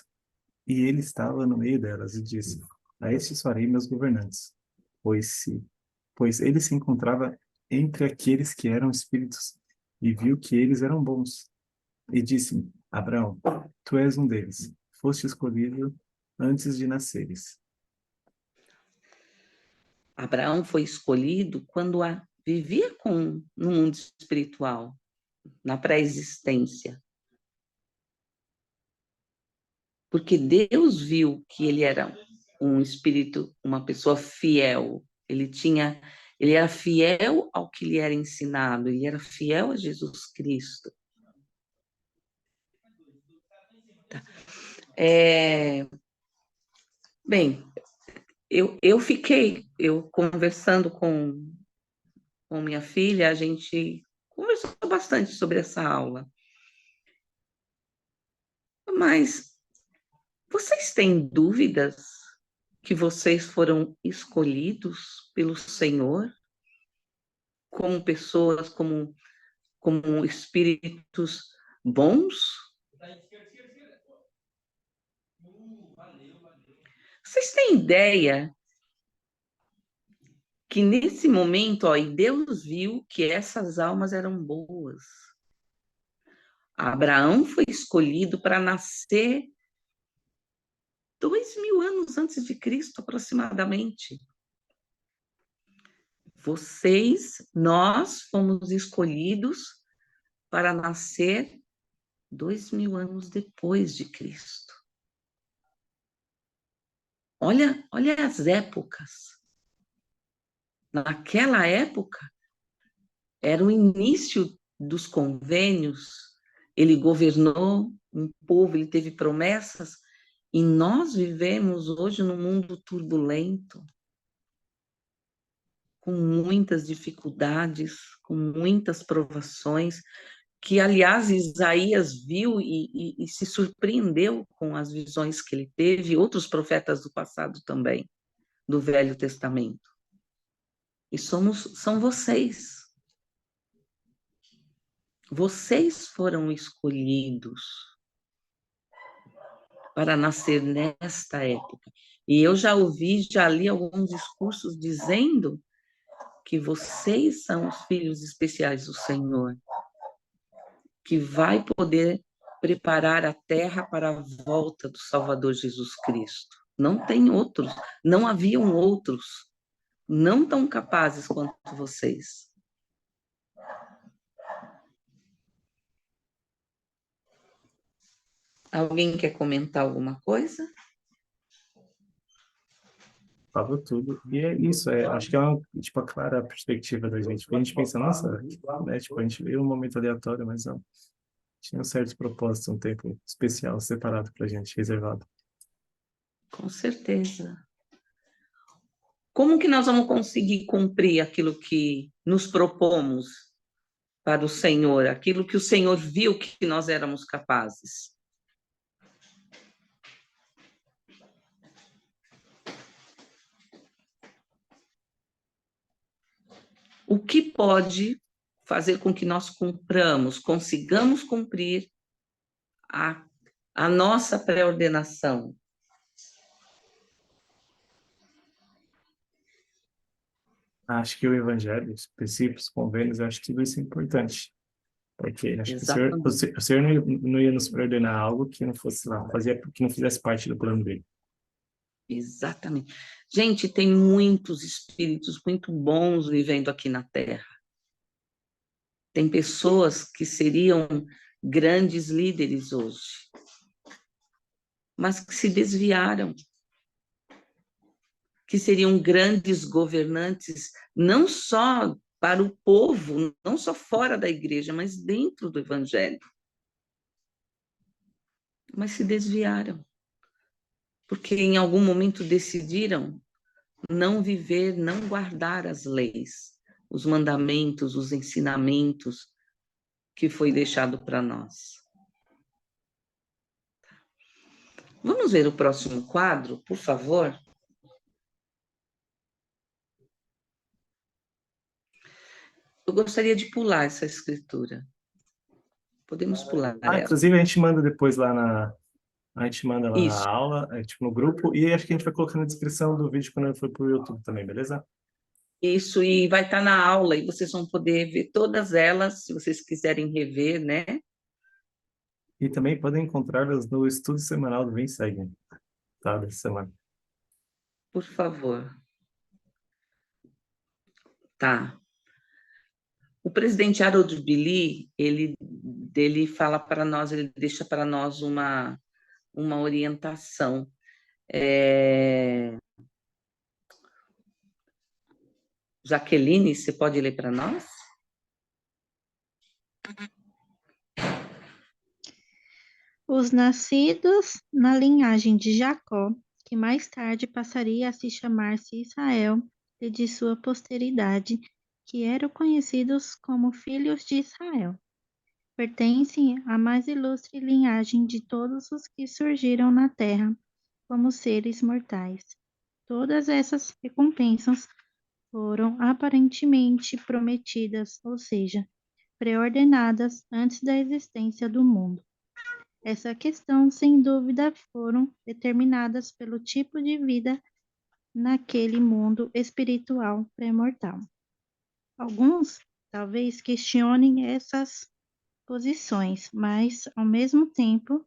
E ele estava no meio delas e disse, a estes farei meus governantes. Pois ele se encontrava entre aqueles que eram espíritos e viu que eles eram bons. E disse-me, Abraão, tu és um deles, foste escolhido antes de nasceres. Abraão foi escolhido quando vivia no mundo espiritual, na pré-existência. Porque Deus viu que ele era um espírito, uma pessoa fiel. Ele era fiel ao que lhe era ensinado, ele era fiel a Jesus Cristo. Bem, eu conversando com minha filha, a gente conversou bastante sobre essa aula. Mas vocês têm dúvidas que vocês foram escolhidos pelo Senhor como pessoas, como espíritos bons? Vocês têm ideia que nesse momento, ó, e Deus viu que essas almas eram boas. Abraão foi escolhido para nascer 2000 anos antes de Cristo, aproximadamente. Nós fomos escolhidos para nascer 2000 anos depois de Cristo. Olha as épocas. Naquela época, era o início dos convênios, ele governou um povo, ele teve promessas, e nós vivemos hoje num mundo turbulento, com muitas dificuldades, com muitas provações, que, aliás, Isaías viu e se surpreendeu com as visões que ele teve, e outros profetas do passado também, do Velho Testamento. E são vocês. Vocês foram escolhidos para nascer nesta época. E eu já li alguns discursos dizendo que vocês são os filhos especiais do Senhor, que vai poder preparar a terra para a volta do Salvador Jesus Cristo. Não tem outros, não haviam outros, não tão capazes quanto vocês. Alguém quer comentar alguma coisa? Falou tudo. E é isso, acho que é uma, tipo, a clara perspectiva da gente. Porque a gente pensa, nossa, né, tipo, a gente veio um momento aleatório, mas não. Tinha um certo propósito, um tempo especial separado para a gente, reservado. Com certeza. Como que nós vamos conseguir cumprir aquilo que nos propomos para o Senhor, aquilo que o Senhor viu que nós éramos capazes? O que pode fazer com que nós consigamos cumprir a nossa pré-ordenação? Acho que o evangelho, os princípios, os convênios, acho que tudo isso é importante. Porque acho que o Senhor não ia nos ordenar algo que não fosse lá, que não fizesse parte do plano dele. Exatamente. Gente, tem muitos espíritos muito bons vivendo aqui na Terra. Tem pessoas que seriam grandes líderes hoje, mas que se desviaram, que seriam grandes governantes, não só para o povo, não só fora da igreja, mas dentro do evangelho. Mas se desviaram, porque em algum momento decidiram não viver, não guardar as leis, os mandamentos, os ensinamentos que foi deixado para nós. Vamos ver o próximo quadro, por favor? Eu gostaria de pular essa escritura. Podemos pular ela. Inclusive, a gente manda depois lá na Isso. aula, tipo, no grupo, e acho que a gente vai colocar na descrição do vídeo quando ele for pro YouTube também, beleza? Isso, e vai estar na aula, e vocês vão poder ver todas elas, se vocês quiserem rever, né? E também podem encontrá-las no estudo semanal do Vem Segue, tá? Dessa semana. Por favor. Tá. O presidente Harold Billy, ele fala para nós, ele deixa para nós uma orientação. Jaqueline, você pode ler para nós? Os nascidos na linhagem de Jacó, que mais tarde passaria a se chamar-se Israel, e de sua posteridade, que eram conhecidos como filhos de Israel, pertencem à mais ilustre linhagem de todos os que surgiram na terra como seres mortais. Todas essas recompensas foram aparentemente prometidas, ou seja, preordenadas antes da existência do mundo. Essa questão, sem dúvida, foram determinadas pelo tipo de vida naquele mundo espiritual pré-mortal. Alguns talvez questionem essas posições, mas, ao mesmo tempo,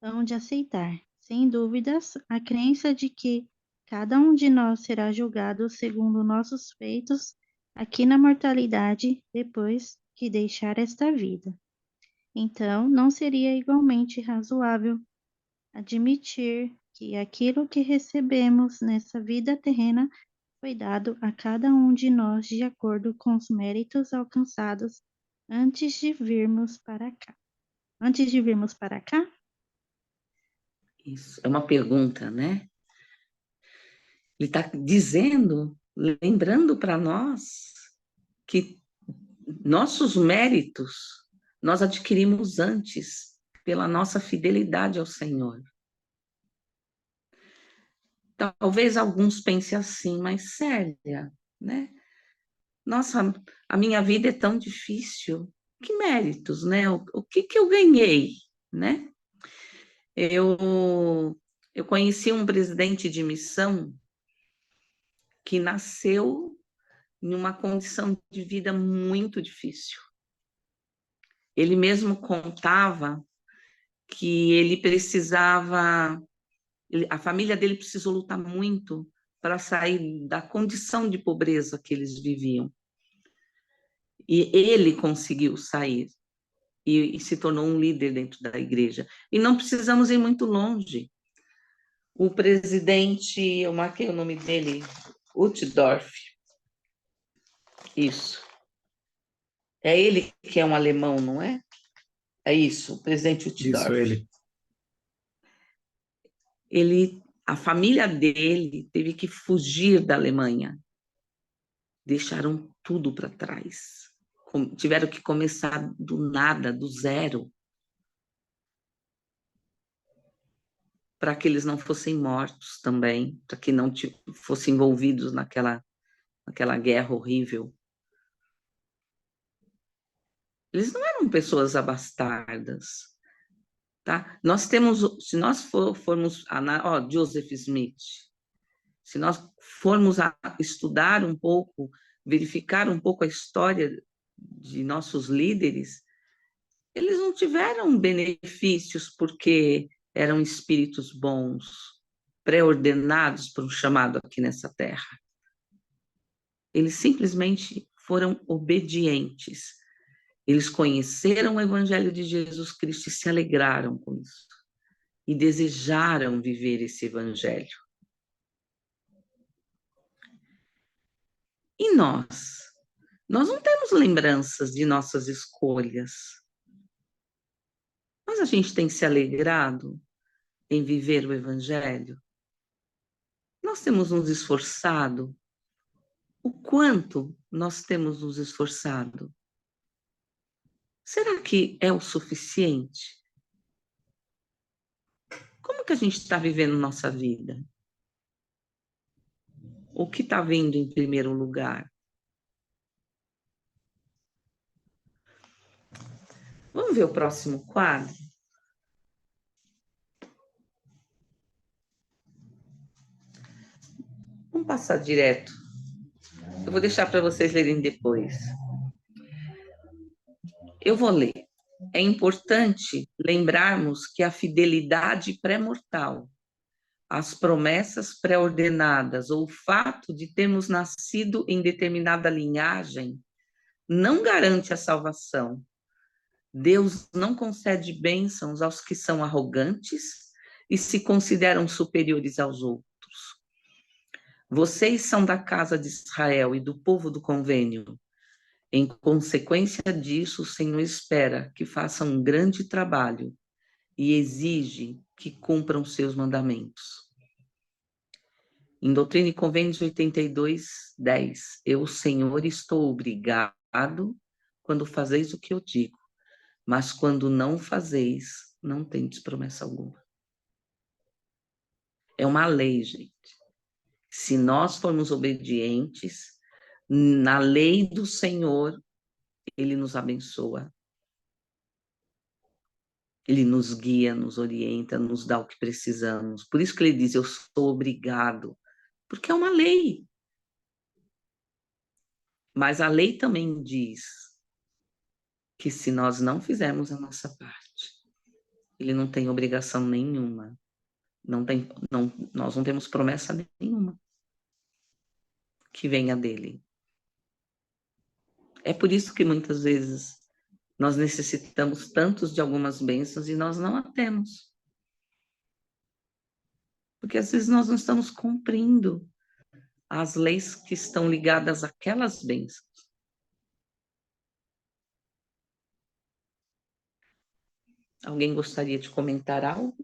hão de aceitar, sem dúvidas, a crença de que cada um de nós será julgado segundo nossos feitos aqui na mortalidade depois que deixar esta vida. Então, não seria igualmente razoável admitir que aquilo que recebemos nessa vida terrena foi dado a cada um de nós de acordo com os méritos alcançados antes de virmos para cá. Antes de virmos para cá? Isso é uma pergunta, né? Ele está dizendo, lembrando para nós que nossos méritos nós adquirimos antes pela nossa fidelidade ao Senhor. Talvez alguns pensem assim, mas séria, né? Nossa, a minha vida é tão difícil. Que méritos, né? O que eu ganhei, né? Eu conheci um presidente de missão que nasceu em uma condição de vida muito difícil. Ele mesmo contava que ele precisava, a família dele precisou lutar muito para sair da condição de pobreza que eles viviam. E ele conseguiu sair e se tornou um líder dentro da igreja. E não precisamos ir muito longe. O presidente, eu marquei o nome dele, Uchtdorf. Isso. É ele que é um alemão, não é? É isso, o presidente Uchtdorf. Isso, a família dele teve que fugir da Alemanha. Deixaram tudo para trás. Tiveram que começar do nada, do zero, para que eles não fossem mortos também, para que não fossem envolvidos naquela guerra horrível. Eles não eram pessoas abastardas, tá? Nós temos, se nós formos, Joseph Smith, se nós formos a estudar um pouco, verificar um pouco a história de nossos líderes, eles não tiveram benefícios porque eram espíritos bons, pré-ordenados para um chamado aqui nessa terra. Eles simplesmente foram obedientes. Eles conheceram o Evangelho de Jesus Cristo e se alegraram com isso. E desejaram viver esse Evangelho. E nós? Nós não temos lembranças de nossas escolhas. Mas a gente tem se alegrado em viver o Evangelho? Nós temos nos esforçado? O quanto nós temos nos esforçado? Será que é o suficiente? Como que a gente está vivendo nossa vida? O que está vindo em primeiro lugar? Vamos ver o próximo quadro? Vamos passar direto. Eu vou deixar para vocês lerem depois. Eu vou ler. É importante lembrarmos que a fidelidade pré-mortal, as promessas pré-ordenadas ou o fato de termos nascido em determinada linhagem não garante a salvação. Deus não concede bênçãos aos que são arrogantes e se consideram superiores aos outros. Vocês são da casa de Israel e do povo do convênio. Em consequência disso, o Senhor espera que façam um grande trabalho e exige que cumpram seus mandamentos. Em Doutrina e Convênios 82:10, eu, Senhor, estou obrigado quando fazeis o que eu digo, mas quando não fazeis, não tendes promessa alguma. É uma lei, gente. Se nós formos obedientes, na lei do Senhor, Ele nos abençoa. Ele nos guia, nos orienta, nos dá o que precisamos. Por isso que ele diz, eu sou obrigado. Porque é uma lei. Mas a lei também diz que se nós não fizermos a nossa parte, ele não tem obrigação nenhuma. Nós não temos promessa nenhuma que venha dele. É por isso que muitas vezes nós necessitamos tantos de algumas bênçãos e nós não a temos. Porque às vezes nós não estamos cumprindo as leis que estão ligadas àquelas bênçãos. Alguém gostaria de comentar algo?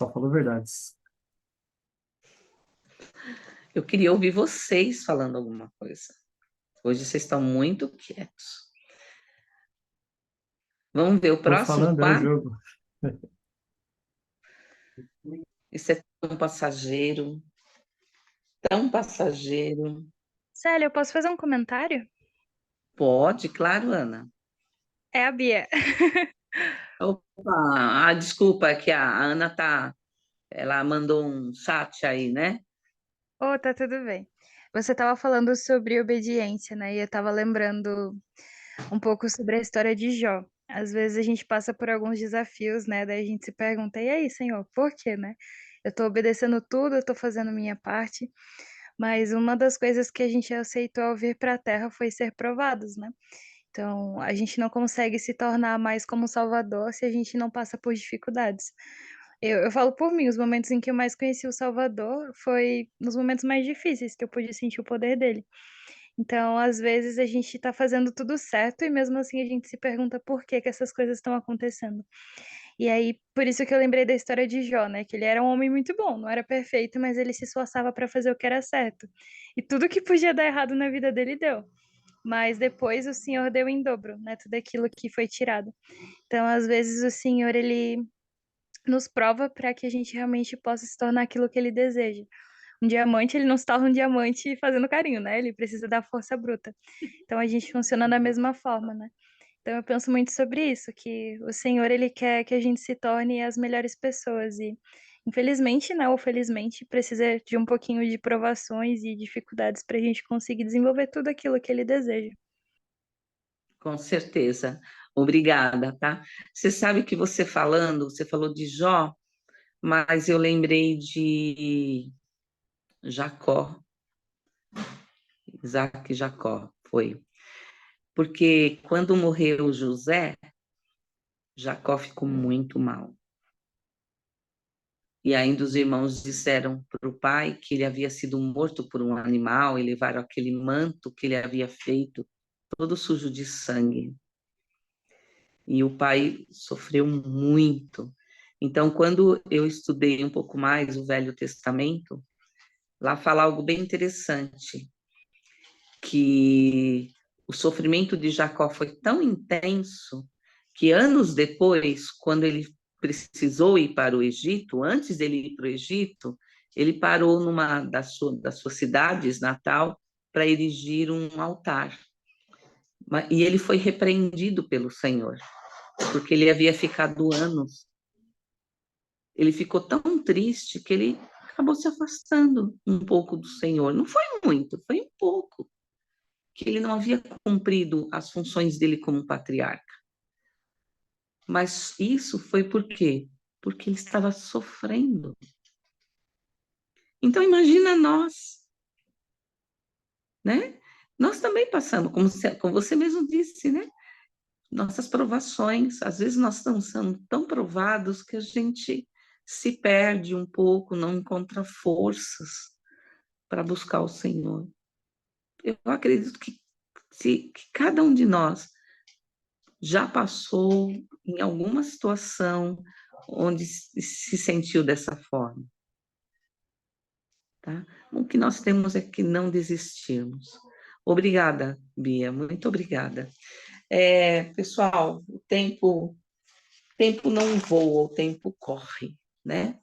Só falou verdades. Eu queria ouvir vocês falando alguma coisa. Hoje vocês estão muito quietos. Vamos ver o Tô próximo falando, é o quadro? jogo. Isso é tão passageiro, tão passageiro. Célia, eu posso fazer um comentário? Pode, claro, Ana. É a Bia. Opa, desculpa, é que a Ana ela mandou um chat aí, né? Oh, tá tudo bem. Você estava falando sobre obediência, né? E eu estava lembrando um pouco sobre a história de Jó. Às vezes a gente passa por alguns desafios, né? Daí a gente se pergunta, e aí, Senhor, por quê, né? Eu tô obedecendo tudo, eu tô fazendo minha parte, mas uma das coisas que a gente aceitou ao vir para a Terra foi ser provados, né? Então, a gente não consegue se tornar mais como Salvador se a gente não passa por dificuldades. Eu falo por mim, os momentos em que eu mais conheci o Salvador foi nos momentos mais difíceis que eu pude sentir o poder dele. Então, às vezes a gente está fazendo tudo certo e mesmo assim a gente se pergunta por que que essas coisas estão acontecendo. E aí, por isso que eu lembrei da história de Jó, né? Que ele era um homem muito bom, não era perfeito, mas ele se esforçava para fazer o que era certo. E tudo que podia dar errado na vida dele deu. Mas depois o Senhor deu em dobro, né? Tudo aquilo que foi tirado. Então, às vezes o Senhor ele nos prova para que a gente realmente possa se tornar aquilo que ele deseja. Um diamante, ele não se torna um diamante fazendo carinho, né? Ele precisa da força bruta. Então a gente funciona da mesma forma, né? Então eu penso muito sobre isso, que o Senhor ele quer que a gente se torne as melhores pessoas e infelizmente, né, ou felizmente, precisa de um pouquinho de provações e dificuldades para a gente conseguir desenvolver tudo aquilo que ele deseja. Com certeza. Obrigada, tá? Você sabe que você falou de Jó, mas eu lembrei de Jacó, Isaac e Jacó, foi. Porque quando morreu José, Jacó ficou muito mal. E ainda os irmãos disseram para o pai que ele havia sido morto por um animal e levaram aquele manto que ele havia feito, todo sujo de sangue. E o pai sofreu muito. Então, quando eu estudei um pouco mais o Velho Testamento, lá fala algo bem interessante, que o sofrimento de Jacó foi tão intenso que anos depois, quando ele precisou ir para o Egito, antes dele ir para o Egito, ele parou numa das suas cidades natal para erigir um altar. E ele foi repreendido pelo Senhor, porque ele havia ficado anos. Ele ficou tão triste que ele acabou se afastando um pouco do Senhor. Não foi muito, foi um pouco. Que ele não havia cumprido as funções dele como patriarca. Mas isso foi por quê? Porque ele estava sofrendo. Então imagina nós, né? Nós também passamos, como você mesmo disse, né? Nossas provações, às vezes nós estamos sendo tão provados que a gente se perde um pouco, não encontra forças para buscar o Senhor. Eu acredito que cada um de nós já passou em alguma situação onde se sentiu dessa forma, tá? O que nós temos é que não desistirmos. Obrigada, Bia, muito obrigada. Pessoal, o tempo não voa, o tempo corre, né?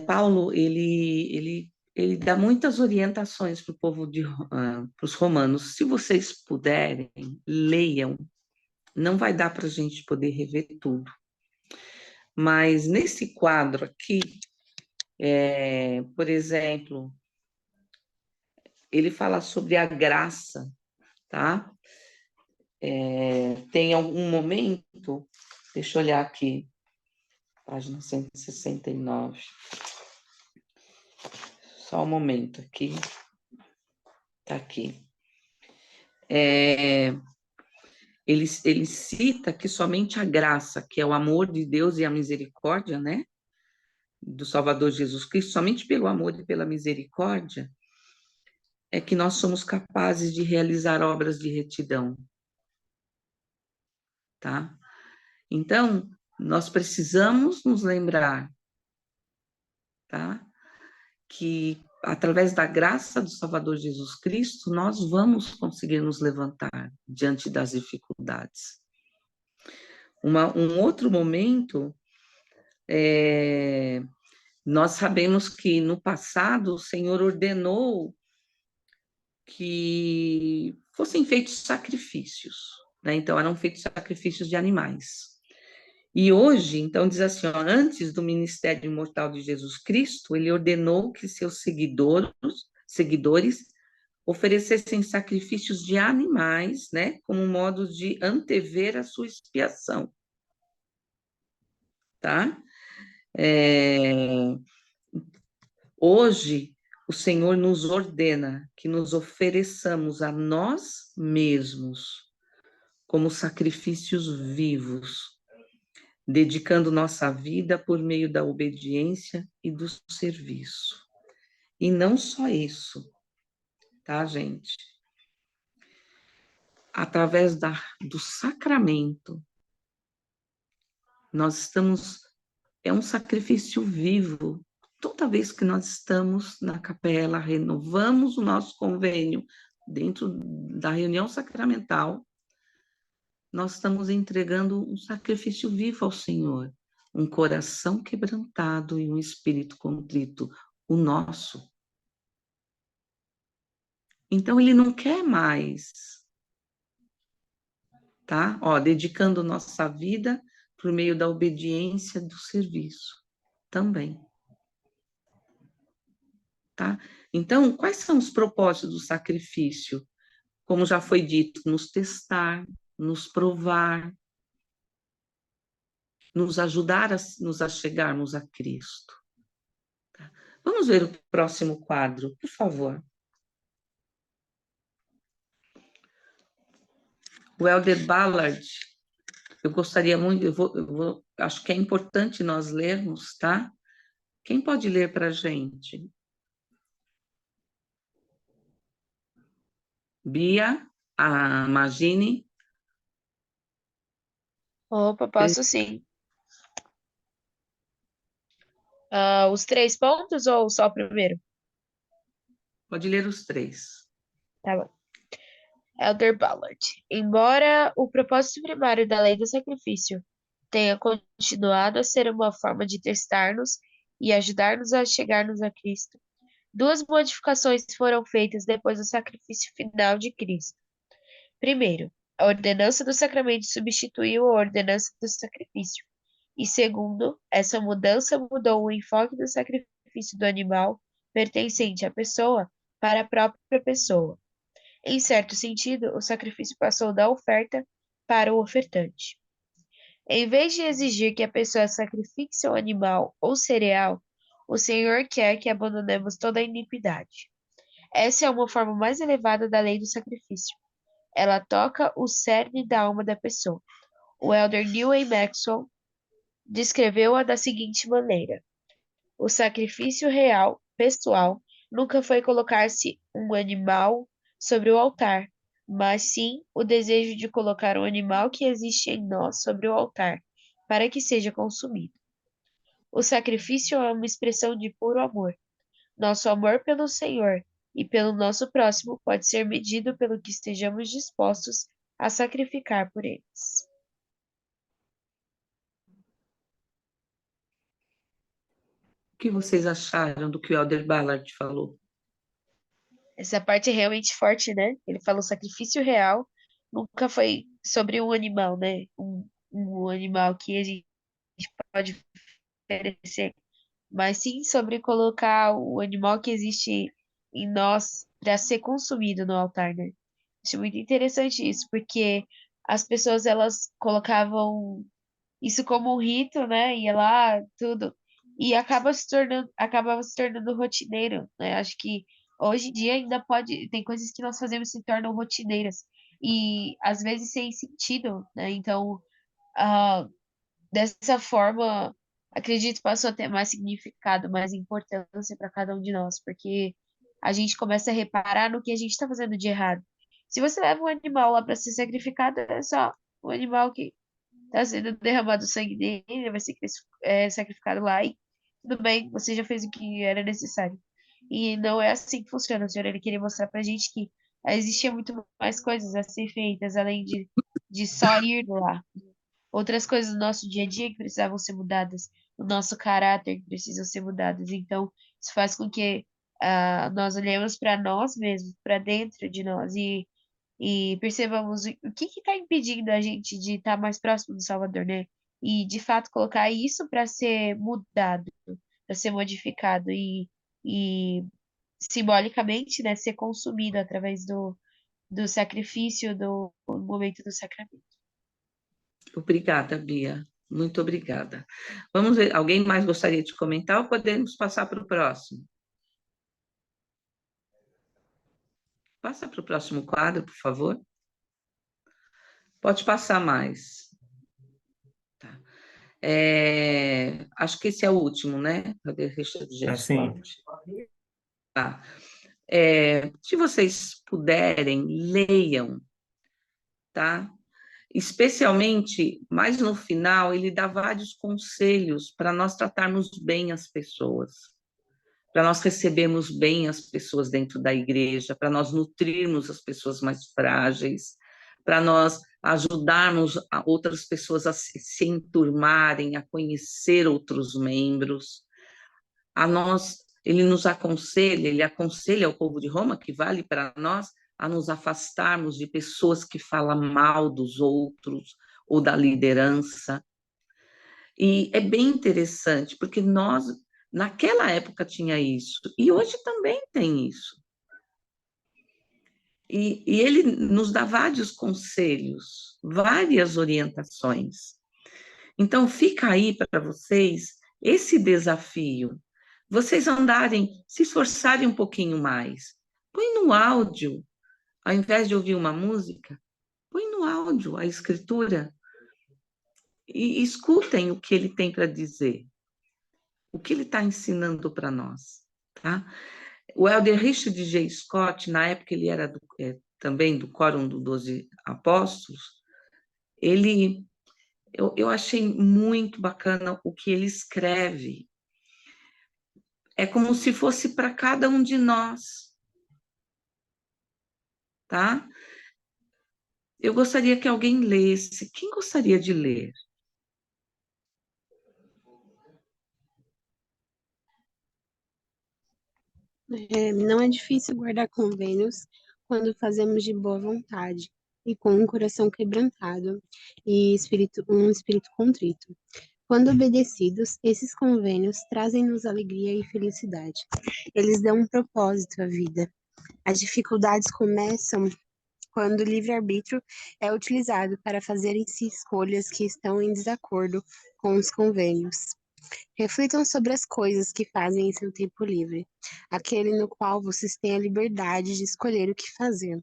Paulo, ele dá muitas orientações para o povo para os romanos. Se vocês puderem, leiam. Não vai dar para a gente poder rever tudo. Mas nesse quadro aqui, por exemplo, ele fala sobre a graça, tá? Tem algum momento, deixa eu olhar aqui, página 169. Só um momento aqui. Tá aqui. Ele cita que somente a graça, que é o amor de Deus e a misericórdia, né? Do Salvador Jesus Cristo, somente pelo amor e pela misericórdia, é que nós somos capazes de realizar obras de retidão, tá? Então, nós precisamos nos lembrar, tá? Que através da graça do Salvador Jesus Cristo, nós vamos conseguir nos levantar diante das dificuldades. Um outro momento, nós sabemos que no passado o Senhor ordenou que fossem feitos sacrifícios, né? Então, eram feitos sacrifícios de animais. E hoje, então, diz assim, ó, antes do ministério imortal de Jesus Cristo, ele ordenou que seus seguidores oferecessem sacrifícios de animais, né, como modo de antever a sua expiação, tá? Hoje, o Senhor nos ordena que nos ofereçamos a nós mesmos como sacrifícios vivos, dedicando nossa vida por meio da obediência e do serviço. E não só isso, tá, gente? Através do sacramento, nós estamos, é um sacrifício vivo. Toda vez que nós estamos na capela, renovamos o nosso convênio dentro da reunião sacramental, nós estamos entregando um sacrifício vivo ao Senhor, um coração quebrantado e um espírito contrito, o nosso. Então, ele não quer mais, tá? Ó, dedicando nossa vida por meio da obediência do serviço também. Tá? Então, quais são os propósitos do sacrifício? Como já foi dito, nos testar, nos provar, nos ajudar a nos achegarmos a Cristo. Tá? Vamos ver o próximo quadro, por favor. O Elder Ballard, eu gostaria muito, acho que é importante nós lermos, tá? Quem pode ler para a gente? Bia, a Magine. Opa, posso sim. Os 3 pontos ou só o primeiro? Pode ler os 3. Tá bom. Elder Ballard. Embora o propósito primário da lei do sacrifício tenha continuado a ser uma forma de testar-nos e ajudar-nos a chegar-nos a Cristo, 2 modificações foram feitas depois do sacrifício final de Cristo. Primeiro, a ordenança do sacramento substituiu a ordenança do sacrifício. E segundo, essa mudança mudou o enfoque do sacrifício do animal pertencente à pessoa para a própria pessoa. Em certo sentido, o sacrifício passou da oferta para o ofertante. Em vez de exigir que a pessoa sacrifique seu animal ou cereal, o Senhor quer que abandonemos toda a iniquidade. Essa é uma forma mais elevada da lei do sacrifício. Ela toca o cerne da alma da pessoa. O elder Neil A. Maxwell descreveu-a da seguinte maneira: o sacrifício real, pessoal, nunca foi colocar-se um animal sobre o altar, mas sim o desejo de colocar o animal que existe em nós sobre o altar, para que seja consumido. O sacrifício é uma expressão de puro amor. Nosso amor pelo Senhor e pelo nosso próximo pode ser medido pelo que estejamos dispostos a sacrificar por eles. O que vocês acharam do que o Elder Ballard falou? Essa parte é realmente forte, né? Ele falou sacrifício real, nunca foi sobre um animal, né? Um animal que a gente pode oferecer, mas sim sobre colocar o animal que existe em nós para ser consumido no altar, né? Acho muito interessante isso, porque as pessoas elas colocavam isso como um rito, né? Ia lá, tudo. E acabava se tornando rotineiro, né? Acho que hoje em dia ainda pode, tem coisas que nós fazemos que se tornam rotineiras. E às vezes sem sentido, né? Então, ah, dessa forma, acredito que passou a ter mais significado, mais importância para cada um de nós, porque a gente começa a reparar no que a gente está fazendo de errado. Se você leva um animal lá para ser sacrificado, é só um animal que está sendo derramado o sangue dele, ele vai ser sacrificado lá e tudo bem, você já fez o que era necessário. E não é assim que funciona. O Senhor, ele queria mostrar pra gente que existia muito mais coisas a ser feitas, além de só ir lá. Outras coisas do nosso dia a dia que precisavam ser mudadas, o nosso caráter que precisam ser mudadas. Então, isso faz com que nós olhemos para nós mesmos, para dentro de nós e percebamos o que está impedindo a gente de estar mais próximo do Salvador, né? E de fato colocar isso para ser mudado, para ser modificado e simbolicamente, né, ser consumido através do sacrifício do momento do sacramento. Obrigada, Bia. Muito obrigada. Vamos ver, alguém mais gostaria de comentar ou podemos passar para o próximo? Passa para o próximo quadro, por favor. Pode passar mais. Tá. Acho que esse é o último, né? Cadê Richard G. Assim, Scott? Tá. Se vocês puderem, leiam, tá? Especialmente, mais no final, ele dá vários conselhos para nós tratarmos bem as pessoas, para nós recebermos bem as pessoas dentro da igreja, para nós nutrirmos as pessoas mais frágeis, para nós ajudarmos outras pessoas a se enturmarem, a conhecer outros membros. Ele nos aconselha, ele aconselha ao povo de Roma, que vale para nós, a nos afastarmos de pessoas que falam mal dos outros ou da liderança. E é bem interessante, porque nós, naquela época, tinha isso, e hoje também tem isso. E ele nos dá vários conselhos, várias orientações. Então, fica aí para vocês esse desafio, vocês andarem, se esforçarem um pouquinho mais. Põe no áudio, ao invés de ouvir uma música, põe no áudio a escritura e escutem o que ele tem para dizer, o que ele está ensinando para nós, tá? O Elder Richard J. Scott, na época ele era também do Quórum dos 12 Apóstolos, eu achei muito bacana o que ele escreve. É como se fosse para cada um de nós, tá? Eu gostaria que alguém lesse. Quem gostaria de ler? Não é difícil guardar convênios quando fazemos de boa vontade e com um coração quebrantado e um espírito contrito. Quando obedecidos, esses convênios trazem-nos alegria e felicidade. Eles dão um propósito à vida. As dificuldades começam quando o livre-arbítrio é utilizado para fazerem-se escolhas que estão em desacordo com os convênios. Reflitam sobre as coisas que fazem em seu tempo livre, aquele no qual vocês têm a liberdade de escolher o que fazer.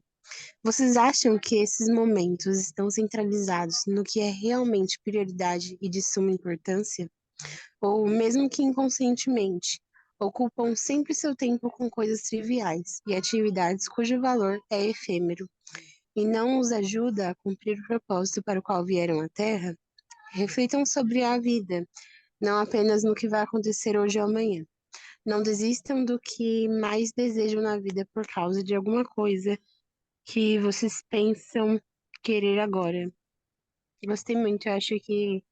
Vocês acham que esses momentos estão centralizados no que é realmente prioridade e de suma importância? Ou, mesmo que inconscientemente, ocupam sempre seu tempo com coisas triviais e atividades cujo valor é efêmero? e não os ajuda a cumprir o propósito para o qual vieram à Terra, reflitam sobre a vida, não apenas no que vai acontecer hoje ou amanhã. Não desistam do que mais desejam na vida por causa de alguma coisa que vocês pensam querer agora. Gostei muito, eu acho que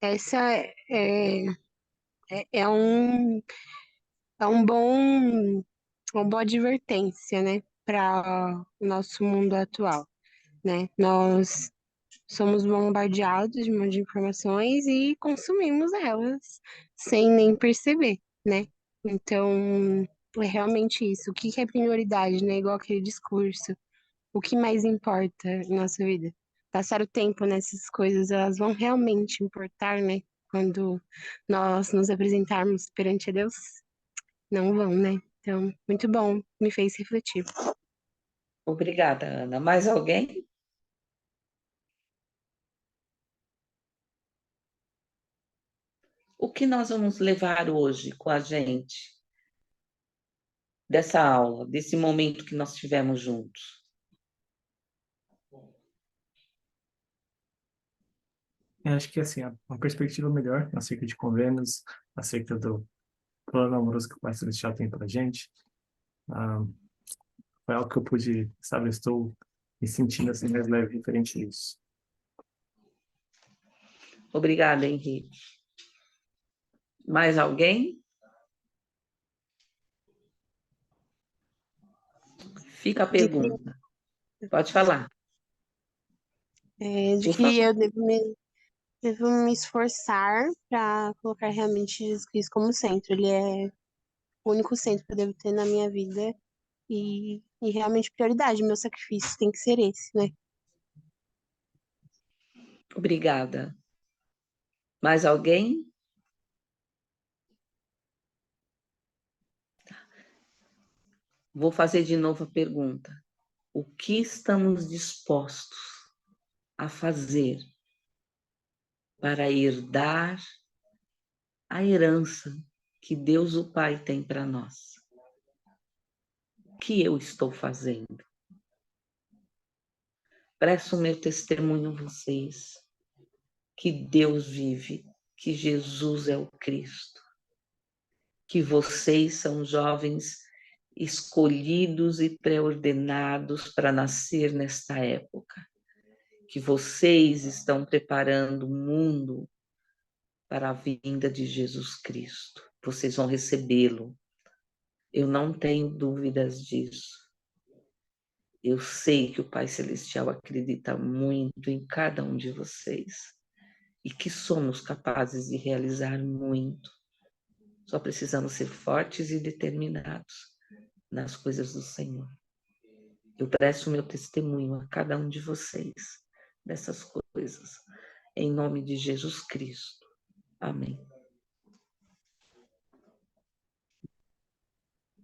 essa é um bom, uma boa advertência, né, para o nosso mundo atual, né? Nós somos bombardeados de um monte de informações e consumimos elas sem nem perceber, né? Então, é realmente isso. O que que é prioridade, né? Igual aquele discurso. O que mais importa em nossa vida? Passar o tempo nessas coisas, elas vão realmente importar, né? Quando nós nos apresentarmos perante a Deus? Não vão, né? Então, muito bom, me fez refletir. Obrigada, Ana. Mais alguém? O que nós vamos levar hoje com a gente dessa aula, desse momento que nós tivemos juntos? Eu acho que, assim, uma perspectiva melhor acerca de convênios, acerca do plano amoroso que o Pai Celestial tem para a gente. Ah, foi algo que eu pude, sabe, eu estou me sentindo assim mais leve referente a isso. Obrigada, Henrique. Mais alguém? Fica a pergunta. Pode falar. De Por que favor. eu devo me esforçar para colocar realmente Jesus Cristo como centro. Ele é o único centro que eu devo ter na minha vida e realmente prioridade. Meu sacrifício tem que ser esse, né? Obrigada. Mais alguém? Vou fazer de novo a pergunta. O que estamos dispostos a fazer para herdar a herança que Deus o Pai tem para nós? O que eu estou fazendo? Presto meu testemunho a vocês que Deus vive, que Jesus é o Cristo, que vocês são jovens escolhidos e pré-ordenados para nascer nesta época, que vocês estão preparando o mundo para a vinda de Jesus Cristo. Vocês vão recebê-lo. Eu não tenho dúvidas disso. Eu sei que o Pai Celestial acredita muito em cada um de vocês e que somos capazes de realizar muito. Só precisamos ser fortes e determinados nas coisas do Senhor. Eu presto meu testemunho a cada um de vocês dessas coisas, em nome de Jesus Cristo. Amém.